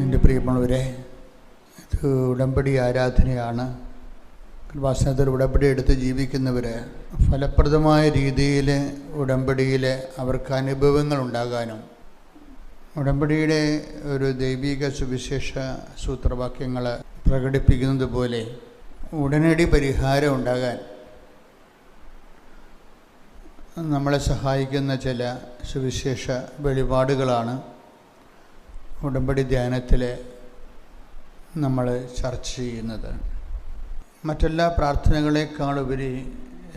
എൻ്റെ പ്രിയമുള്ളവരെ, ഇത് ഉടമ്പടി ആരാധനയാണ്. കൃപാസനത്തിൽ ഉടമ്പടി എടുത്ത് ജീവിക്കുന്നവർ ഫലപ്രദമായ രീതിയിൽ ഉടമ്പടിയിൽ അവർക്ക് അനുഭവങ്ങൾ ഉണ്ടാകാനും ഉടമ്പടിയുടെ ഒരു ദൈവിക സുവിശേഷ സൂത്രവാക്യങ്ങൾ പ്രകടിപ്പിക്കുന്നത് പോലെ ഉടനടി പരിഹാരം ഉണ്ടാകാൻ നമ്മളെ സഹായിക്കുന്ന ചില സുവിശേഷ വെളിപാടുകളാണ് ഉടമ്പടി ധ്യാനത്തിൽ നമ്മൾ ചർച്ച ചെയ്യുന്നത്. മറ്റെല്ലാ പ്രാർത്ഥനകളെക്കാളുപരി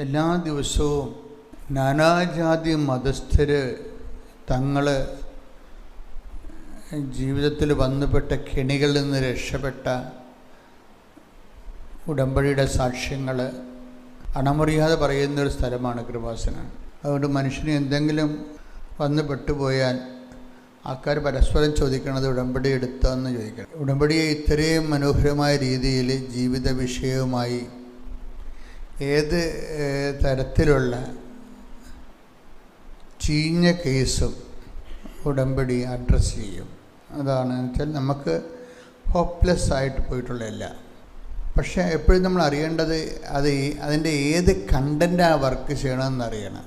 എല്ലാ ദിവസവും നാനാജാതി മതസ്ഥർ തങ്ങൾ ജീവിതത്തിൽ വന്നുപെട്ട കെണികളിൽ നിന്ന് രക്ഷപ്പെട്ട ഉടമ്പടിയുടെ സാക്ഷ്യങ്ങൾ അണമുറിയാതെ പറയുന്നൊരു സ്ഥലമാണ് കൃപാസനം. അതുകൊണ്ട് മനുഷ്യന് എന്തെങ്കിലും വന്ന് പെട്ടുപോയാൽ ആൾക്കാർ പരസ്പരം ചോദിക്കണത് ഉടമ്പടി എടുത്തതെന്ന് ചോദിക്കണം. ഉടമ്പടിയെ ഇത്രയും മനോഹരമായ രീതിയിൽ ജീവിത വിഷയവുമായി ഏത് തരത്തിലുള്ള ചീഞ്ഞ കേസും ഉടമ്പടി അഡ്രസ്സ് ചെയ്യും. അതാണ് വെച്ചാൽ നമുക്ക് ഹോപ്പ്ലെസ് ആയിട്ട് പോയിട്ടുള്ളതല്ല. പക്ഷേ എപ്പോഴും നമ്മൾ അറിയേണ്ടത് അതിൻ്റെ ഏത് കണ്ടൻറ്റാണ് വർക്ക് ചെയ്യണമെന്ന് അറിയണം.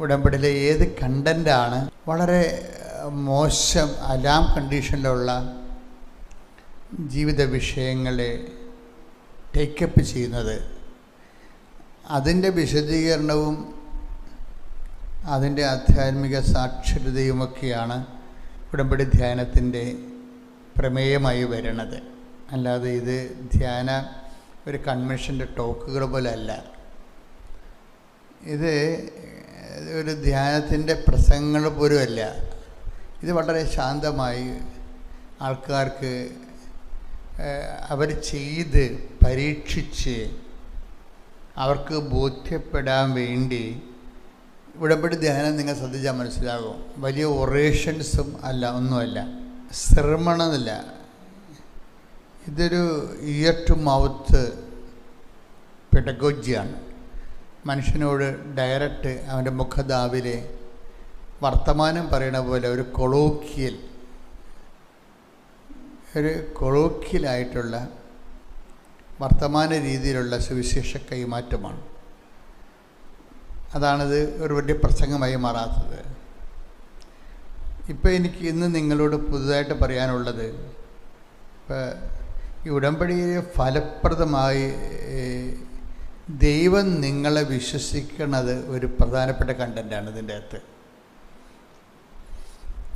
ഉടമ്പടിയിലെ ഏത് കണ്ടൻറ്റാണ് വളരെ മോശം അലാം കണ്ടീഷനിലുള്ള ജീവിത വിഷയങ്ങളെ ടേക്കപ്പ് ചെയ്യുന്നത്, അതിൻ്റെ വിശദീകരണവും അതിൻ്റെ ആധ്യാത്മിക സാക്ഷരതയുമൊക്കെയാണ് ഉടമ്പടി ധ്യാനത്തിൻ്റെ പ്രമേയമായി വരുന്നത്. അല്ലാതെ ഇത് ധ്യാന ഒരു കൺവെൻഷൻ്റെ ടോക്കുകൾ പോലെ അല്ല. ഇത് ഒരു ധ്യാനത്തിൻ്റെ പ്രസംഗങ്ങൾ പോലും അല്ല. ഇത് വളരെ ശാന്തമായി ആൾക്കാർക്ക് അവർ ചെയ്ത് പരീക്ഷിച്ച് അവർക്ക് ബോധ്യപ്പെടാൻ വേണ്ടി ഉടമ്പടി ധ്യാനം നിങ്ങൾ ശ്രദ്ധിച്ചാൽ മനസ്സിലാകും. വലിയ ഒറേഷൻസും അല്ല, ഒന്നുമല്ല, ശ്രമണമെന്നില്ല. ഇതൊരു ഇയർ ടു മൗത്ത് പെഡഗോജിയാണ്. മനുഷ്യനോട് ഡയറക്റ്റ് അവൻ്റെ മുഖദാവിലെ വർത്തമാനം പറയണ പോലെ ഒരു കൊളോക്കിയലായിട്ടുള്ള വർത്തമാന രീതിയിലുള്ള സുവിശേഷ കൈമാറ്റമാണ്. അതാണിത് ഒരു വലിയ പ്രസംഗമായി മാറാത്തത്. ഇപ്പോൾ എനിക്ക് ഇന്ന് നിങ്ങളോട് പുതുതായിട്ട് പറയാനുള്ളത്, ഇപ്പോൾ ഈ ഉടമ്പടിയെ ഫലപ്രദമായി ദൈവം നിങ്ങളെ വിശ്വസിക്കുന്നത് ഒരു പ്രധാനപ്പെട്ട കണ്ടൻറ്റാണ്. ഇതിൻ്റെ അകത്ത്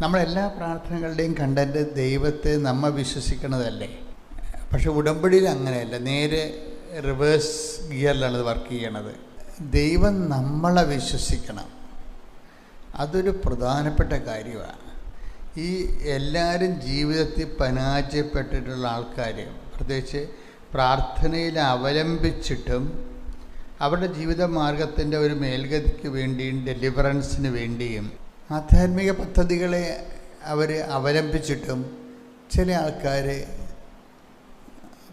നമ്മളെല്ലാ പ്രാർത്ഥനകളുടെയും കണ്ടൻറ്റ് ദൈവത്തെ നമ്മൾ വിശ്വസിക്കണതല്ലേ. പക്ഷെ ഉടമ്പടിയിൽ അങ്ങനെയല്ല, നേരെ റിവേഴ്സ് ഗിയറിലാണ് ഇത് വർക്ക് ചെയ്യണത്. ദൈവം നമ്മളെ വിശ്വസിക്കണം. അതൊരു പ്രധാനപ്പെട്ട കാര്യമാണ്. ഈ എല്ലാവരും ജീവിതത്തിൽ പരാജയപ്പെട്ടിട്ടുള്ള ആൾക്കാർ, പ്രത്യേകിച്ച് പ്രാർത്ഥനയിൽ അവലംബിച്ചിട്ടും അവരുടെ ജീവിത മാർഗത്തിൻ്റെ ഒരു മേൽഗതിക്ക് വേണ്ടിയും ഡെലിവറൻസിന് വേണ്ടിയും ആധ്യാത്മിക പദ്ധതികളെ അവർ അവലംബിച്ചിട്ടും ചില ആൾക്കാർ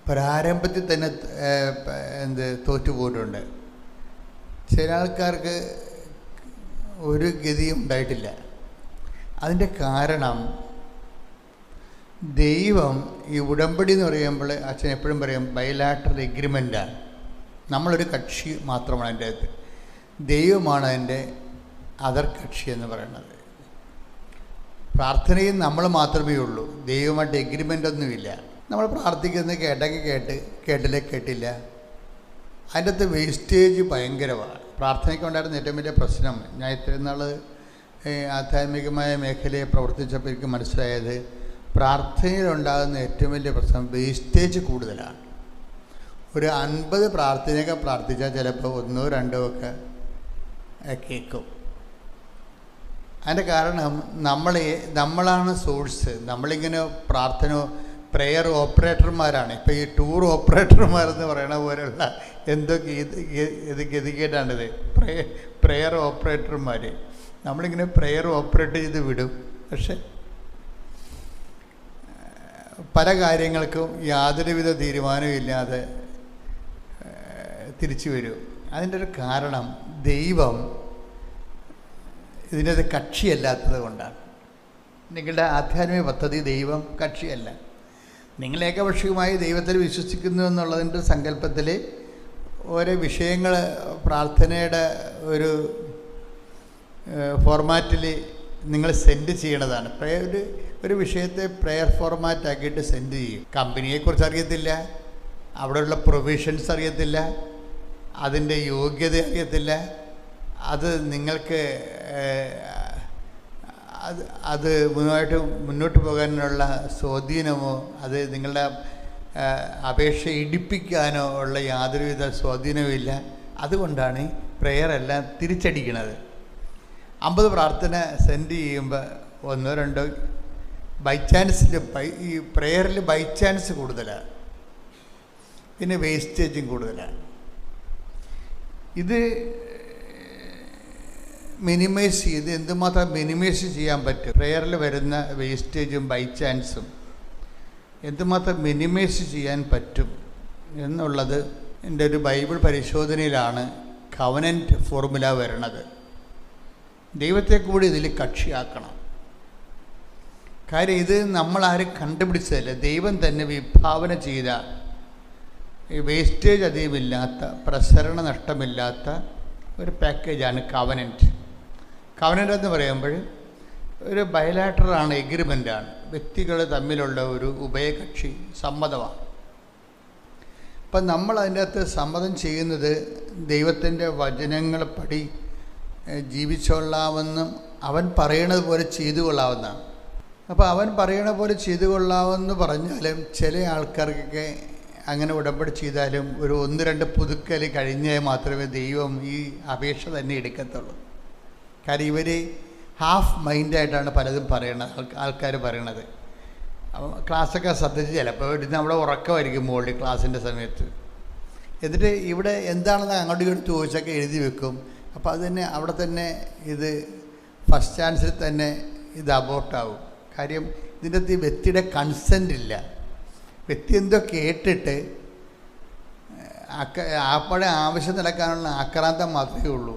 പ്രാരംഭത്തിൽ തന്നെ തോറ്റുപോയിട്ടുണ്ട്. ചില ആൾക്കാർക്ക് ഒരു ഗതിയും ഉണ്ടായിട്ടില്ല. അതിൻ്റെ കാരണം ദൈവം ഈ ഉടമ്പടി എന്ന് പറയുമ്പോൾ അച്ഛൻ എപ്പോഴും പറയും ബൈലാറ്ററൽ എഗ്രിമെൻ്റാണ്. നമ്മളൊരു കക്ഷി മാത്രമാണ് അതിൻ്റെ അകത്ത്. ദൈവമാണ് അതിൻ്റെ അതർ കക്ഷി എന്ന് പറയുന്നത്. പ്രാർത്ഥനയിൽ നമ്മൾ മാത്രമേ ഉള്ളൂ, ദൈവമായിട്ട് എഗ്രിമെൻ്റ് ഒന്നുമില്ല. നമ്മൾ പ്രാർത്ഥിക്കുന്നത് കേട്ടെങ്കിൽ കേട്ടില്ലേ കേട്ടില്ല. അതിൻ്റെ അകത്ത് വേസ്റ്റേജ് ഭയങ്കരമാണ്. പ്രാർത്ഥനയ്ക്ക് ഉണ്ടായിരുന്ന ഏറ്റവും വലിയ പ്രശ്നം, ഞാൻ ഇത്രയും നാൾ ആധ്യാത്മികമായ മേഖലയെ പ്രവർത്തിച്ചപ്പോൾ എനിക്ക് മനസ്സിലായത്, പ്രാർത്ഥനയിലുണ്ടാകുന്ന ഏറ്റവും വലിയ പ്രശ്നം വേസ്റ്റേജ് കൂടുതലാണ്. ഒരു 50 പ്രാർത്ഥനയൊക്കെ പ്രാർത്ഥിച്ചാൽ ചിലപ്പോൾ 1 or 2 ഒക്കെ കേൾക്കും. അതിൻ്റെ കാരണം നമ്മളാണ് സോഴ്സ്. നമ്മളിങ്ങനെ പ്രെയർ ഓപ്പറേറ്റർമാരാണ്. ഇപ്പോൾ ഈ ടൂർ ഓപ്പറേറ്റർമാരെന്ന് പറയണ പോലെയുള്ള എന്തൊക്കെ ഇത് ഗതികേടാണിത്. പ്രെയർ ഓപ്പറേറ്റർമാർ നമ്മളിങ്ങനെ പ്രെയർ ഓപ്പറേറ്റ് ചെയ്ത് വിടും. പക്ഷെ പല കാര്യങ്ങൾക്കും യാതൊരുവിധ തീരുമാനവും ഇല്ലാതെ തിരിച്ചു വരും. അതിൻ്റെ ഒരു കാരണം ദൈവം ഇതിനത് കക്ഷിയല്ലാത്തത് കൊണ്ടാണ്. നിങ്ങളുടെ ആധ്യാത്മിക പദ്ധതി ദൈവം കക്ഷിയല്ല. നിങ്ങൾ ഏകപക്ഷീയമായി ദൈവത്തിൽ വിശ്വസിക്കുന്നു എന്നുള്ളതിൻ്റെ സങ്കല്പത്തിൽ ഓരോ വിഷയങ്ങൾ പ്രാർത്ഥനയുടെ ഒരു ഫോർമാറ്റിൽ നിങ്ങൾ സെൻഡ് ചെയ്യണതാണ്. ഒരു വിഷയത്തെ പ്രെയർ ഫോർമാറ്റ് ആക്കിയിട്ട് സെൻഡ് ചെയ്യും. കമ്പനിയെക്കുറിച്ച് അറിയത്തില്ല, അവിടെയുള്ള പ്രൊവിഷൻസ് അറിയത്തില്ല, അതിൻ്റെ യോഗ്യത അറിയത്തില്ല, അത് നിങ്ങൾക്ക് അത് മുന്നോട്ട് പോകാനുള്ള സ്വാധീനമോ അത് നിങ്ങളുടെ അപേക്ഷ ഇടിപ്പിക്കാനോ ഉള്ള യാതൊരുവിധ സ്വാധീനവും ഇല്ല. അതുകൊണ്ടാണ് പ്രെയർ എല്ലാം തിരിച്ചടിക്കുന്നത്. 50 പ്രാർത്ഥന സെൻഡ് ചെയ്യുമ്പോൾ 1-2 ബൈ ചാൻസിൽ ഈ പ്രെയറിൽ ബൈ ചാൻസ് കൂടുതലാണ്, പിന്നെ വേസ്റ്റേജും കൂടുതലാണ്. ഇത് മിനിമൈസ് ചെയ്ത് എന്തുമാത്രം മിനിമൈസ് ചെയ്യാൻ പറ്റും, പ്രെയറിൽ വരുന്ന വേസ്റ്റേജും ബൈ ചാൻസും എന്തുമാത്രം മിനിമൈസ് ചെയ്യാൻ പറ്റും എന്നുള്ളത് എൻ്റെ ഒരു ബൈബിൾ പരിശോധനയിലാണ് കവനൻ്റ് ഫോർമുല വരണത്. ദൈവത്തെ കൂടി ഇതിൽ കക്ഷിയാക്കണം. കാര്യം ഇത് നമ്മളാരും കണ്ടുപിടിച്ചതല്ല, ദൈവം തന്നെ വിഭാവന ചെയ്ത വേസ്റ്റേജ് അധികമില്ലാത്ത പ്രസരണ നഷ്ടമില്ലാത്ത ഒരു പാക്കേജാണ് കവനൻ്റ്. കവനൻ്റ് എന്ന് പറയുമ്പോൾ ഒരു ബയലാറ്ററലാണ്, എഗ്രിമെൻ്റാണ്, വ്യക്തികൾ തമ്മിലുള്ള ഒരു ഉഭയകക്ഷി സമ്മതമാണ്. അപ്പം നമ്മൾ അതിൻ്റെ അകത്ത് സമ്മതം ചെയ്യുന്നത് ദൈവത്തിൻ്റെ വചനങ്ങൾ പടി ജീവിച്ചോളാമെന്നും അവൻ പറയണത് പോലെ ചെയ്തു കൊള്ളാവുന്നതാണ്. അപ്പോൾ അവൻ പറയണ പോലെ ചെയ്തു കൊള്ളാമെന്ന് പറഞ്ഞാലും ചില ആൾക്കാർക്കൊക്കെ അങ്ങനെ ഉടമ്പടി ചെയ്താലും ഒരു 1-2 പുതുക്കൽ കഴിഞ്ഞാൽ മാത്രമേ ദൈവം ഈ അപേക്ഷ തന്നെ എടുക്കത്തുള്ളൂ. കാര്യം ഇവർ ഹാഫ് മൈൻഡായിട്ടാണ് പലതും ആൾക്കാർ പറയണത്. ക്ലാസ്സൊക്കെ ശ്രദ്ധിച്ച് ചിലപ്പോൾ ഇന്ന് അവിടെ ഉറക്കമായിരിക്കും മുകളിൽ ക്ലാസ്സിൻ്റെ സമയത്ത്. എന്നിട്ട് ഇവിടെ എന്താണെന്ന് അങ്ങോട്ടും ഇങ്ങോട്ട് ചോദിച്ചൊക്കെ എഴുതി വെക്കും. അപ്പോൾ അത് തന്നെ അവിടെ തന്നെ ഇത് ഫസ്റ്റ് ചാൻസിൽ തന്നെ ഇത് അബോർട്ടാവും. കാര്യം ഇതിൻ്റെ അകത്ത് ഈ വ്യക്തിയുടെ കൺസെൻ്റ് ഇല്ല. വ്യക്തി എന്തോ കേട്ടിട്ട് അപ്പോഴെ ആവശ്യം നടക്കാനുള്ള ആക്രാന്തം മാത്രമേ ഉള്ളൂ.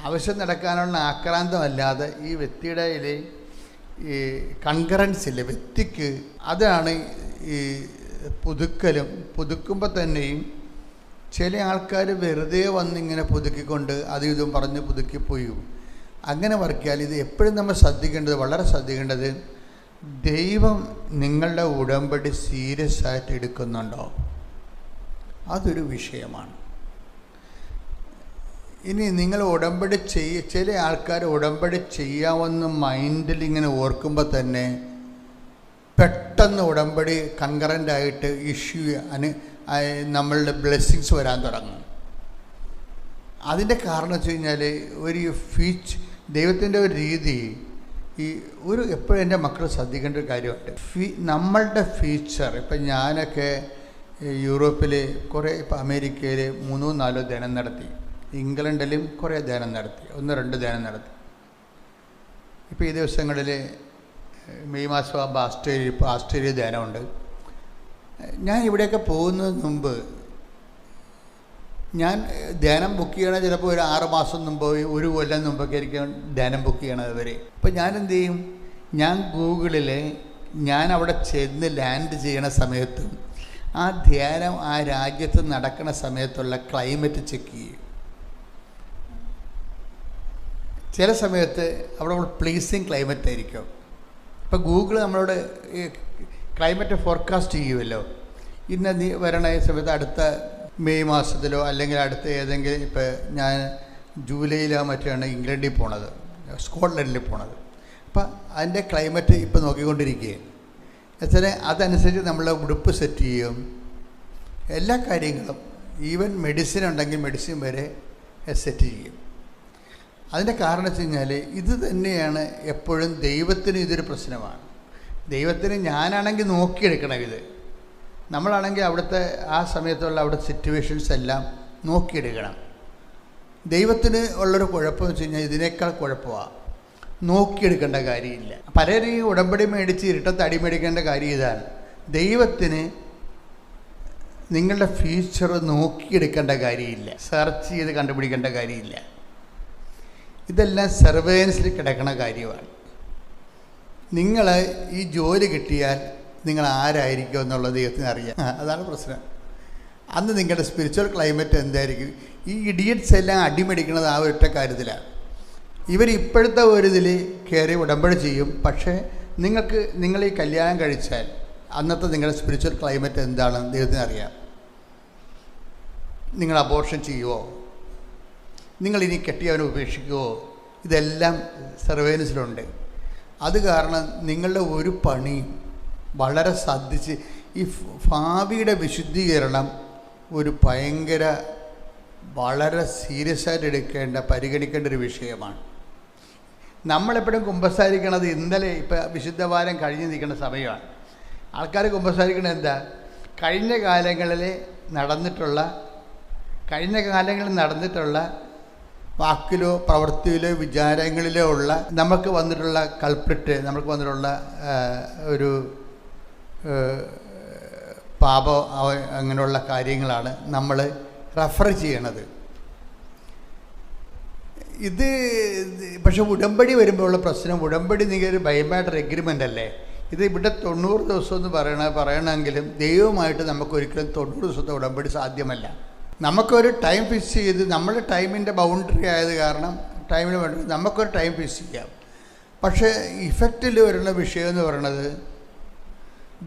ആവശ്യം നടക്കാനുള്ള ആക്രാന്തമല്ലാതെ ഈ വ്യക്തിയുടെ ഈ കൺകറൻസ് ഇല്ല വ്യക്തിക്ക്. അതാണ് ഈ പുതുക്കുമ്പോൾ തന്നെയും ചില ആൾക്കാർ വെറുതെ വന്നിങ്ങനെ പുതുക്കിക്കൊണ്ട് അതും ഇതും പറഞ്ഞ് പുതുക്കിപ്പോയി. അങ്ങനെ വർക്കിയാൽ ഇത് എപ്പോഴും നമ്മൾ ശ്രദ്ധിക്കേണ്ടത്, വളരെ ശ്രദ്ധിക്കേണ്ടത്, ദൈവം നിങ്ങളുടെ ഉടമ്പടി സീരിയസ് ആയിട്ട് എടുക്കുന്നുണ്ടോ, അതൊരു വിഷയമാണ്. ഇനി നിങ്ങൾ ഉടമ്പടി ചില ആൾക്കാർ ഉടമ്പടി ചെയ്യാമെന്ന് മൈൻഡിൽ ഇങ്ങനെ ഓർക്കുമ്പോൾ തന്നെ പെട്ടെന്ന് ഉടമ്പടി കൺകറൻ്റായിട്ട് നമ്മളുടെ ബ്ലെസ്സിങ്സ് വരാൻ തുടങ്ങും. അതിൻ്റെ കാരണം വെച്ച് കഴിഞ്ഞാൽ ദൈവത്തിൻ്റെ ഒരു രീതി എപ്പോഴും എൻ്റെ മക്കൾ ശ്രദ്ധിക്കേണ്ട ഒരു കാര്യമുണ്ട്. നമ്മളുടെ ഫ്യൂച്ചർ ഇപ്പം ഞാനൊക്കെ യൂറോപ്പിൽ കുറേ, ഇപ്പം അമേരിക്കയിൽ 3-4 ധ്യാനം നടത്തി, ഇംഗ്ലണ്ടിലും കുറേ ധ്യാനം നടത്തി, 1-2 ധ്യാനം നടത്തി. ഇപ്പോൾ ഈ ദിവസങ്ങളിൽ മെയ് മാസം ആകുമ്പോൾ ആസ്ട്രേലിയ ധ്യാനമുണ്ട്. ഞാൻ ഇവിടെയൊക്കെ പോകുന്നതിന് മുമ്പ് ഞാൻ ധ്യാനം ബുക്ക് ചെയ്യണത് ചിലപ്പോൾ ഒരു 6 മാസം മുമ്പ്, 1 കൊല്ലം മുമ്പൊക്കെ ആയിരിക്കും ധ്യാനം ബുക്ക് ചെയ്യണത് വരെ. അപ്പോൾ ഞാൻ എന്ത് ചെയ്യും, ഞാൻ ഗൂഗിളിൽ ഞാൻ അവിടെ ചെന്ന് ലാൻഡ് ചെയ്യണ സമയത്തും ആ ധ്യാനം ആ രാജ്യത്ത് നടക്കുന്ന സമയത്തുള്ള ക്ലൈമറ്റ് ചെക്ക് ചെയ്യും. ചില സമയത്ത് അവിടെ പ്ലീസിങ് ക്ലൈമറ്റ് ആയിരിക്കും. ഇപ്പോൾ ഗൂഗിൾ നമ്മളോട് ക്ലൈമറ്റ് ഫോർകാസ്റ്റ് ചെയ്യുമല്ലോ, ഇന്ന് വരണ സമയത്ത് അടുത്ത മെയ് മാസത്തിലോ അല്ലെങ്കിൽ അടുത്ത ഏതെങ്കിലും, ഇപ്പോൾ ഞാൻ ജൂലൈയിലോ മറ്റാണ് ഇംഗ്ലണ്ടിൽ പോണത്, സ്കോട്ട്ലൻഡിൽ പോണത്. അപ്പം അതിൻ്റെ ക്ലൈമറ്റ് ഇപ്പോൾ നോക്കിക്കൊണ്ടിരിക്കുകയാണ്. എന്നുവെച്ചാൽ അതനുസരിച്ച് നമ്മൾ ഉടുപ്പ് സെറ്റ് ചെയ്യും, എല്ലാ കാര്യങ്ങളും, ഈവൻ മെഡിസിൻ ഉണ്ടെങ്കിൽ മെഡിസിൻ വരെ സെറ്റ് ചെയ്യും. അതിൻ്റെ കാരണം വെച്ച് കഴിഞ്ഞാൽ ഇത് തന്നെയാണ് എപ്പോഴും ദൈവത്തിന് ഇതൊരു പ്രശ്നമാണ്. ദൈവത്തിന് ഞാനാണെങ്കിൽ നോക്കിയെടുക്കണം ഇത്, നമ്മളാണെങ്കിൽ അവിടുത്തെ ആ സമയത്തുള്ള അവിടുത്തെ സിറ്റുവേഷൻസ് എല്ലാം നോക്കിയെടുക്കണം. ദൈവത്തിന് ഉള്ളൊരു കുഴപ്പം വെച്ച് കഴിഞ്ഞാൽ ഇതിനേക്കാൾ കുഴപ്പമാണ്, നോക്കിയെടുക്കേണ്ട കാര്യമില്ല. പലരും ഈ ഉടമ്പടി മേടിച്ച് ഇരുട്ടത്ത് അടി മേടിക്കേണ്ട കാര്യം ഇതാണ്. ദൈവത്തിന് നിങ്ങളുടെ ഫ്യൂച്ചർ നോക്കിയെടുക്കേണ്ട കാര്യമില്ല, സെർച്ച് ചെയ്ത് കണ്ടുപിടിക്കേണ്ട കാര്യമില്ല. ഇതെല്ലാം സർവേലൻസിൽ കിടക്കുന്ന കാര്യമാണ്. നിങ്ങൾ ഈ ജോലി കിട്ടിയാൽ നിങ്ങൾ ആരായിരിക്കും എന്നുള്ളത് ദൈവത്തിന് അറിയാം. അതാണ് പ്രശ്നം. അന്ന് നിങ്ങളുടെ സ്പിരിച്വൽ ക്ലൈമറ്റ് എന്തായിരിക്കും? ഈ ഇഡിയറ്റ്സ് എല്ലാം അടിമേടിക്കുന്നത് ആ ഒറ്റ കാര്യത്തിലാണ്. ഇവർ ഇപ്പോഴത്തെ ഒരു ഇതിൽ കയറി ഉടമ്പടി ചെയ്യും. പക്ഷേ നിങ്ങൾ ഈ കല്യാണം കഴിച്ചാൽ അന്നത്തെ നിങ്ങളുടെ സ്പിരിച്വൽ ക്ലൈമറ്റ് എന്താണെന്ന് ദൈവത്തിന് അറിയാം. നിങ്ങൾ അബോർഷൻ ചെയ്യുമോ, നിങ്ങളിനി കെട്ടിയവനെ ഉപേക്ഷിക്കുമോ, ഇതെല്ലാം സർവേലൻസിലുണ്ട്. അത് കാരണം നിങ്ങളുടെ ഒരു പണി വളരെ ശ്രദ്ധിച്ച് ഈ ഭാവിയുടെ വിശുദ്ധീകരണം ഒരു ഭയങ്കര വളരെ സീരിയസ് ആയിട്ട് പരിഗണിക്കേണ്ട ഒരു വിഷയമാണ്. നമ്മളെപ്പോഴും കുമ്പസാരിക്കണത് ഇന്നലെ ഇപ്പം വിശുദ്ധവാരം കഴിഞ്ഞ് നിൽക്കുന്ന സമയമാണ്. ആൾക്കാർ കുമ്പസാരിക്കണത് എന്താ? കഴിഞ്ഞ കാലങ്ങളിൽ നടന്നിട്ടുള്ള വാക്കിലോ പ്രവൃത്തിയിലോ വിചാരങ്ങളിലോ ഉള്ള നമുക്ക് വന്നിട്ടുള്ള കൾപ്രിറ്റ്, നമുക്ക് വന്നിട്ടുള്ള ഒരു പാപം, അങ്ങനെയുള്ള കാര്യങ്ങളാണ് നമ്മൾ റെഫർ ചെയ്യണത്. ഇത് പക്ഷെ ഉടമ്പടി വരുമ്പോഴുള്ള പ്രശ്നം, ഉടമ്പടി നിങ്ങളൊരു ബൈമാറ്റർ എഗ്രിമെൻ്റ് അല്ലേ. ഇത് ഇവിടെ 90 ദിവസം എന്ന് പറയണമെങ്കിലും ദൈവമായിട്ട് നമുക്കൊരിക്കലും 90 ദിവസത്തെ ഉടമ്പടി സാധ്യമല്ല. നമുക്കൊരു ടൈം ഫിക്സ് ചെയ്ത്, നമ്മുടെ ടൈമിൻ്റെ ബൗണ്ടറി ആയത് കാരണം ടൈമിന് വേണ്ടി നമുക്കൊരു ടൈം ഫിക്സ് ചെയ്യാം. പക്ഷേ ഇഫക്റ്റിൽ വരുന്ന വിഷയം എന്ന് പറയുന്നത്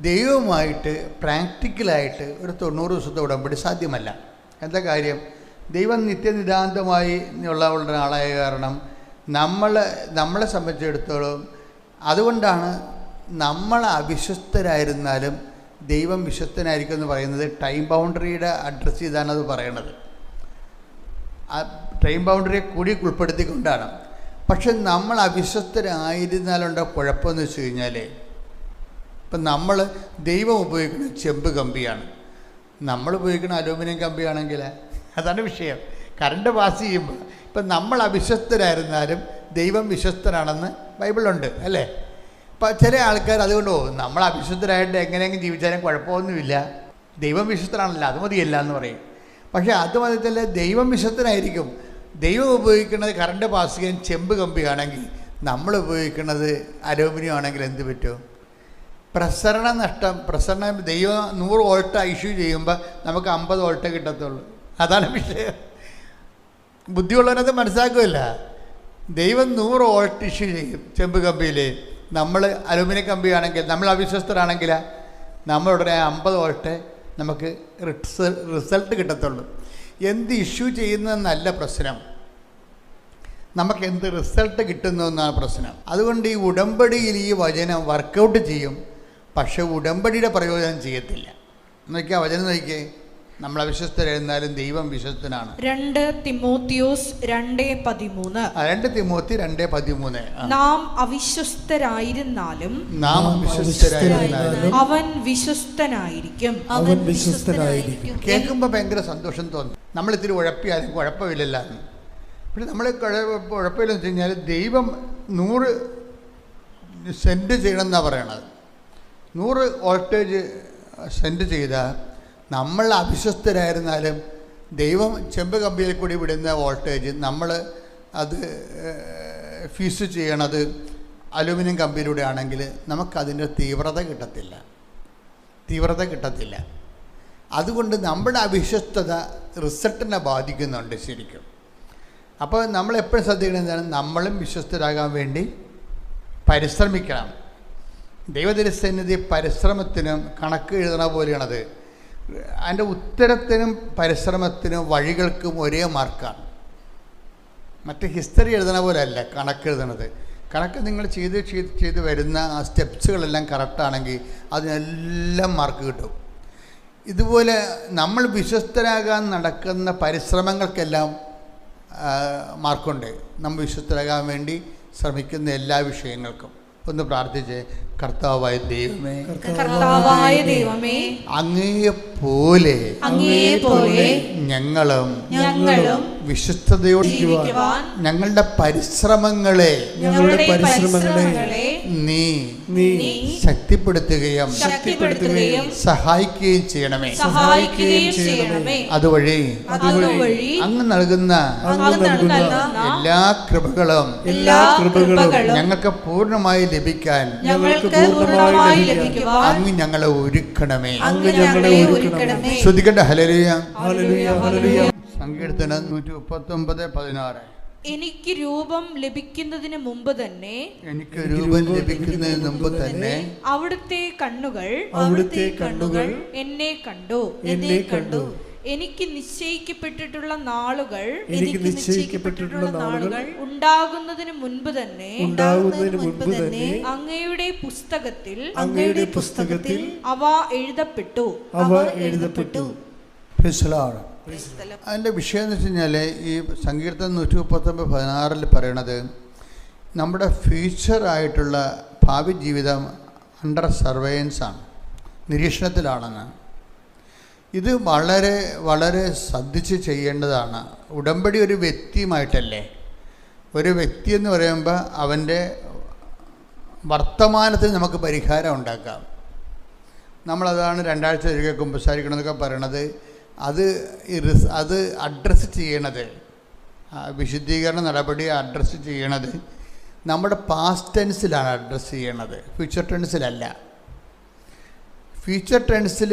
ദൈവമായിട്ട് പ്രാക്ടിക്കലായിട്ട് ഒരു 90 ദിവസത്തെ ഉടമ്പടി സാധ്യമല്ല. എന്താ കാര്യം? ദൈവം നിത്യനിതാന്തമായി ഉള്ള ആളായ കാരണം നമ്മളെ സംബന്ധിച്ചിടത്തോളം അതുകൊണ്ടാണ് നമ്മൾ അവിശ്വസ്തരായിരുന്നാലും ദൈവം വിശ്വസ്തനായിരിക്കും എന്ന് പറയുന്നത്. ടൈം ബൗണ്ടറിയുടെ അഡ്രസ്സ് ചെയ്താണ് അത് പറയണത്. ആ ടൈം ബൗണ്ടറിയെ കൂടി ഉൾപ്പെടുത്തിക്കൊണ്ടാണ്. പക്ഷെ നമ്മൾ അവിശ്വസ്തരായിരുന്നാലുണ്ടോ കുഴപ്പമെന്ന് വെച്ച് കഴിഞ്ഞാൽ, ഇപ്പം നമ്മൾ ദൈവം ഉപയോഗിക്കുന്ന ചെമ്പ് കമ്പിയാണ്, നമ്മൾ ഉപയോഗിക്കുന്ന അലൂമിനിയം കമ്പിയാണെങ്കിൽ അതാണ് വിഷയം. കറണ്ട് പാസ് ചെയ്യുമ്പോൾ ഇപ്പം നമ്മൾ അവിശ്വസ്തരായിരുന്നാലും ദൈവം വിശ്വസ്തനാണെന്ന് ബൈബിളുണ്ട് അല്ലേ. അപ്പം ചില ആൾക്കാർ അതുകൊണ്ട് നമ്മൾ അവിശ്വസ്തരായിട്ട് എങ്ങനെയെങ്കിലും ജീവിച്ചാലും കുഴപ്പമൊന്നുമില്ല, ദൈവം വിശ്വസ്തനാണല്ലോ, അത് മതിയല്ല എന്ന് പറയും. പക്ഷേ അത് മതിയല്ല, ദൈവം വിശ്വസ്തനായിരിക്കും. ദൈവം ഉപയോഗിക്കുന്നത് കറണ്ട് പാസ് ചെയ്യാൻ ചെമ്പ് കമ്പിയാണെങ്കിൽ നമ്മൾ ഉപയോഗിക്കുന്നത് അലൂമിനിയം ആണെങ്കിൽ എന്ത് പറ്റും? പ്രസരണ നഷ്ടം. ദൈവം 100 വോൾട്ട് ഇഷ്യൂ ചെയ്യുമ്പോൾ നമുക്ക് 50 വോൾട്ട് കിട്ടത്തുള്ളൂ. അതാണ് വിഷയം. ബുദ്ധിയുള്ളവനത് മനസ്സിലാക്കുമല്ല. ദൈവം 100 വോൾട്ട് ഇഷ്യൂ ചെയ്യും ചെമ്പ് കമ്പിയിൽ. നമ്മൾ അലൂമിനിയം കമ്പിയാണെങ്കിൽ, നമ്മൾ അവിശ്വസ്തരാണെങ്കിൽ നമ്മളുടനെ 50 വോൾട്ട് നമുക്ക് റിസൾട്ട് കിട്ടത്തുള്ളൂ. എന്ത് ഇഷ്യൂ ചെയ്യുന്നതെന്നല്ല പ്രശ്നം, നമുക്ക് എന്ത് റിസൾട്ട് കിട്ടുന്നു എന്നാണ് പ്രശ്നം. അതുകൊണ്ട് ഈ ഉടമ്പടിയിൽ ഈ വചനം വർക്കൗട്ട് ചെയ്യും, പക്ഷെ ഉടമ്പടിയുടെ പ്രയോജനം ചെയ്യത്തില്ല. നോക്കിയാൽ വചനം നോക്കിയേ, നമ്മൾ അവിശ്വസ്തരായിരുന്നാലും ദൈവം വിശ്വസ്തനാണ്. 2 തിമോത്തിയോസ് 2:13. 2 തിമോത്തി 2:13. നാം അവിശ്വസ്തരായിരുന്നാലും അവൻ വിശ്വസ്തനായിരിക്കും. കേൾക്കുമ്പോൾ ഭയങ്കര സന്തോഷം തോന്നും. നമ്മൾ ഇത്തിരി ഉഴപ്പിയാലും കുഴപ്പമില്ലല്ലോ. പിന്നെ നമ്മൾ കുഴപ്പമില്ലെന്ന് വെച്ച് കഴിഞ്ഞാൽ ദൈവം 100 സെൻറ്റ് ചെയ്യണമെന്നാണ് പറയണത്. 100 വോൾട്ടേജ് സെൻറ്റ് ചെയ്താൽ നമ്മൾ അവിശ്വസ്തരായിരുന്നാലും ദൈവം ചെമ്പ് കമ്പിയിൽ കൂടി വിടുന്ന വോൾട്ടേജ് നമ്മൾ അത് ഫീസ് ചെയ്യണത് അലൂമിനിയം കമ്പിയിലൂടെ ആണെങ്കിൽ നമുക്കതിൻ്റെ തീവ്രത കിട്ടത്തില്ല. അതുകൊണ്ട് നമ്മുടെ അവിശ്വസ്തത റിസൾട്ടിനെ ബാധിക്കുന്നുണ്ട് ശരിക്കും. അപ്പോൾ നമ്മളെപ്പോഴും ശ്രദ്ധിക്കണം എന്താണ്? നമ്മളും വിശ്വസ്തരാകാൻ വേണ്ടി പരിശ്രമിക്കണം. ദൈവതിരുസന്നിധി പരിശ്രമത്തിനും കണക്ക് എഴുതണ പോലെയാണത്. അതിൻ്റെ ഉത്തരത്തിനും പരിശ്രമത്തിനും വഴികൾക്കും ഒരേ മാർക്കാണ്. മറ്റ് ഹിസ്റ്ററി എഴുതണ പോലെ അല്ല കണക്ക് എഴുതണത്. കണക്ക് നിങ്ങൾ ചെയ്ത് വരുന്ന ആ സ്റ്റെപ്സുകളെല്ലാം കറക്റ്റാണെങ്കിൽ അതിനെല്ലാം മാർക്ക് കിട്ടും. ഇതുപോലെ നമ്മൾ വിശ്വസ്തരാകാൻ നടക്കുന്ന പരിശ്രമങ്ങൾക്കെല്ലാം മാർക്കുണ്ട്. നമ്മൾ വിശ്വസ്തരാകാൻ വേണ്ടി ശ്രമിക്കുന്ന എല്ലാ വിഷയങ്ങൾക്കും. ഒന്ന് പ്രാർത്ഥിച്ച്, കർത്താവായ ദൈവമേ, അങ്ങയെപ്പോലെ ഞങ്ങളും വിശ്വസ്തയോടെ ഞങ്ങളുടെ പരിശ്രമങ്ങളെ നീ നീ ശക്തിപ്പെടുത്തുകയും സഹായിക്കുകയും ചെയ്യണമേ. അതുവഴി അങ്ങ് നൽകുന്ന എല്ലാ കൃപകളും ഞങ്ങൾക്ക് പൂർണ്ണമായി ലഭിക്കാൻ അങ്ങ് ഞങ്ങളെ ഒരുക്കണമേ. ശ്രദ്ധിക്കട്ടെ. ഹല്ലേലൂയ. സങ്കീർത്തനം 139:16. എനിക്ക് രൂപം ലഭിക്കുന്നതിന് മുമ്പ് തന്നെ അവിടുത്തെ കണ്ണുകൾ എന്നെ കണ്ടു. എനിക്ക് നിശ്ചയിക്കപ്പെട്ടിട്ടുള്ള നാളുകൾ ഉണ്ടാകുന്നതിന് മുൻപ് തന്നെ അങ്ങയുടെ പുസ്തകത്തിൽ അവ എഴുതപ്പെട്ടു. അതിൻ്റെ വിഷയം എന്ന് വെച്ച് കഴിഞ്ഞാൽ ഈ സങ്കീർത്തനം 139:16 പറയണത് നമ്മുടെ ഫ്യൂച്ചറായിട്ടുള്ള ഭാവി ജീവിതം അണ്ടർ സർവൈലൻസ് ആണ്, നിരീക്ഷണത്തിലാണെന്ന്. ഇത് വളരെ വളരെ ശ്രദ്ധിച്ച് ചെയ്യേണ്ടതാണ്. ഉടമ്പടി ഒരു വ്യക്തിയുമായിട്ടല്ലേ. ഒരു വ്യക്തി എന്ന് പറയുമ്പോൾ അവൻ്റെ വർത്തമാനത്തിൽ നമുക്ക് പരിഹാരം ഉണ്ടാക്കാം. നമ്മളതാണ് 2 ആഴ്ച ഒരിക്കൽ കുമ്പസാരിക്കണമെന്നൊക്കെ പറയണത്. അത് അഡ്രസ്സ് ചെയ്യണത്, വിശുദ്ധീകരണ നടപടി അഡ്രസ്സ് ചെയ്യണത് നമ്മുടെ പാസ്റ്റ് ടെൻസിലാണ് അഡ്രസ്സ് ചെയ്യണത്, ഫ്യൂച്ചർ ടെൻസിലല്ല. ഫ്യൂച്ചർ ടെൻസിൽ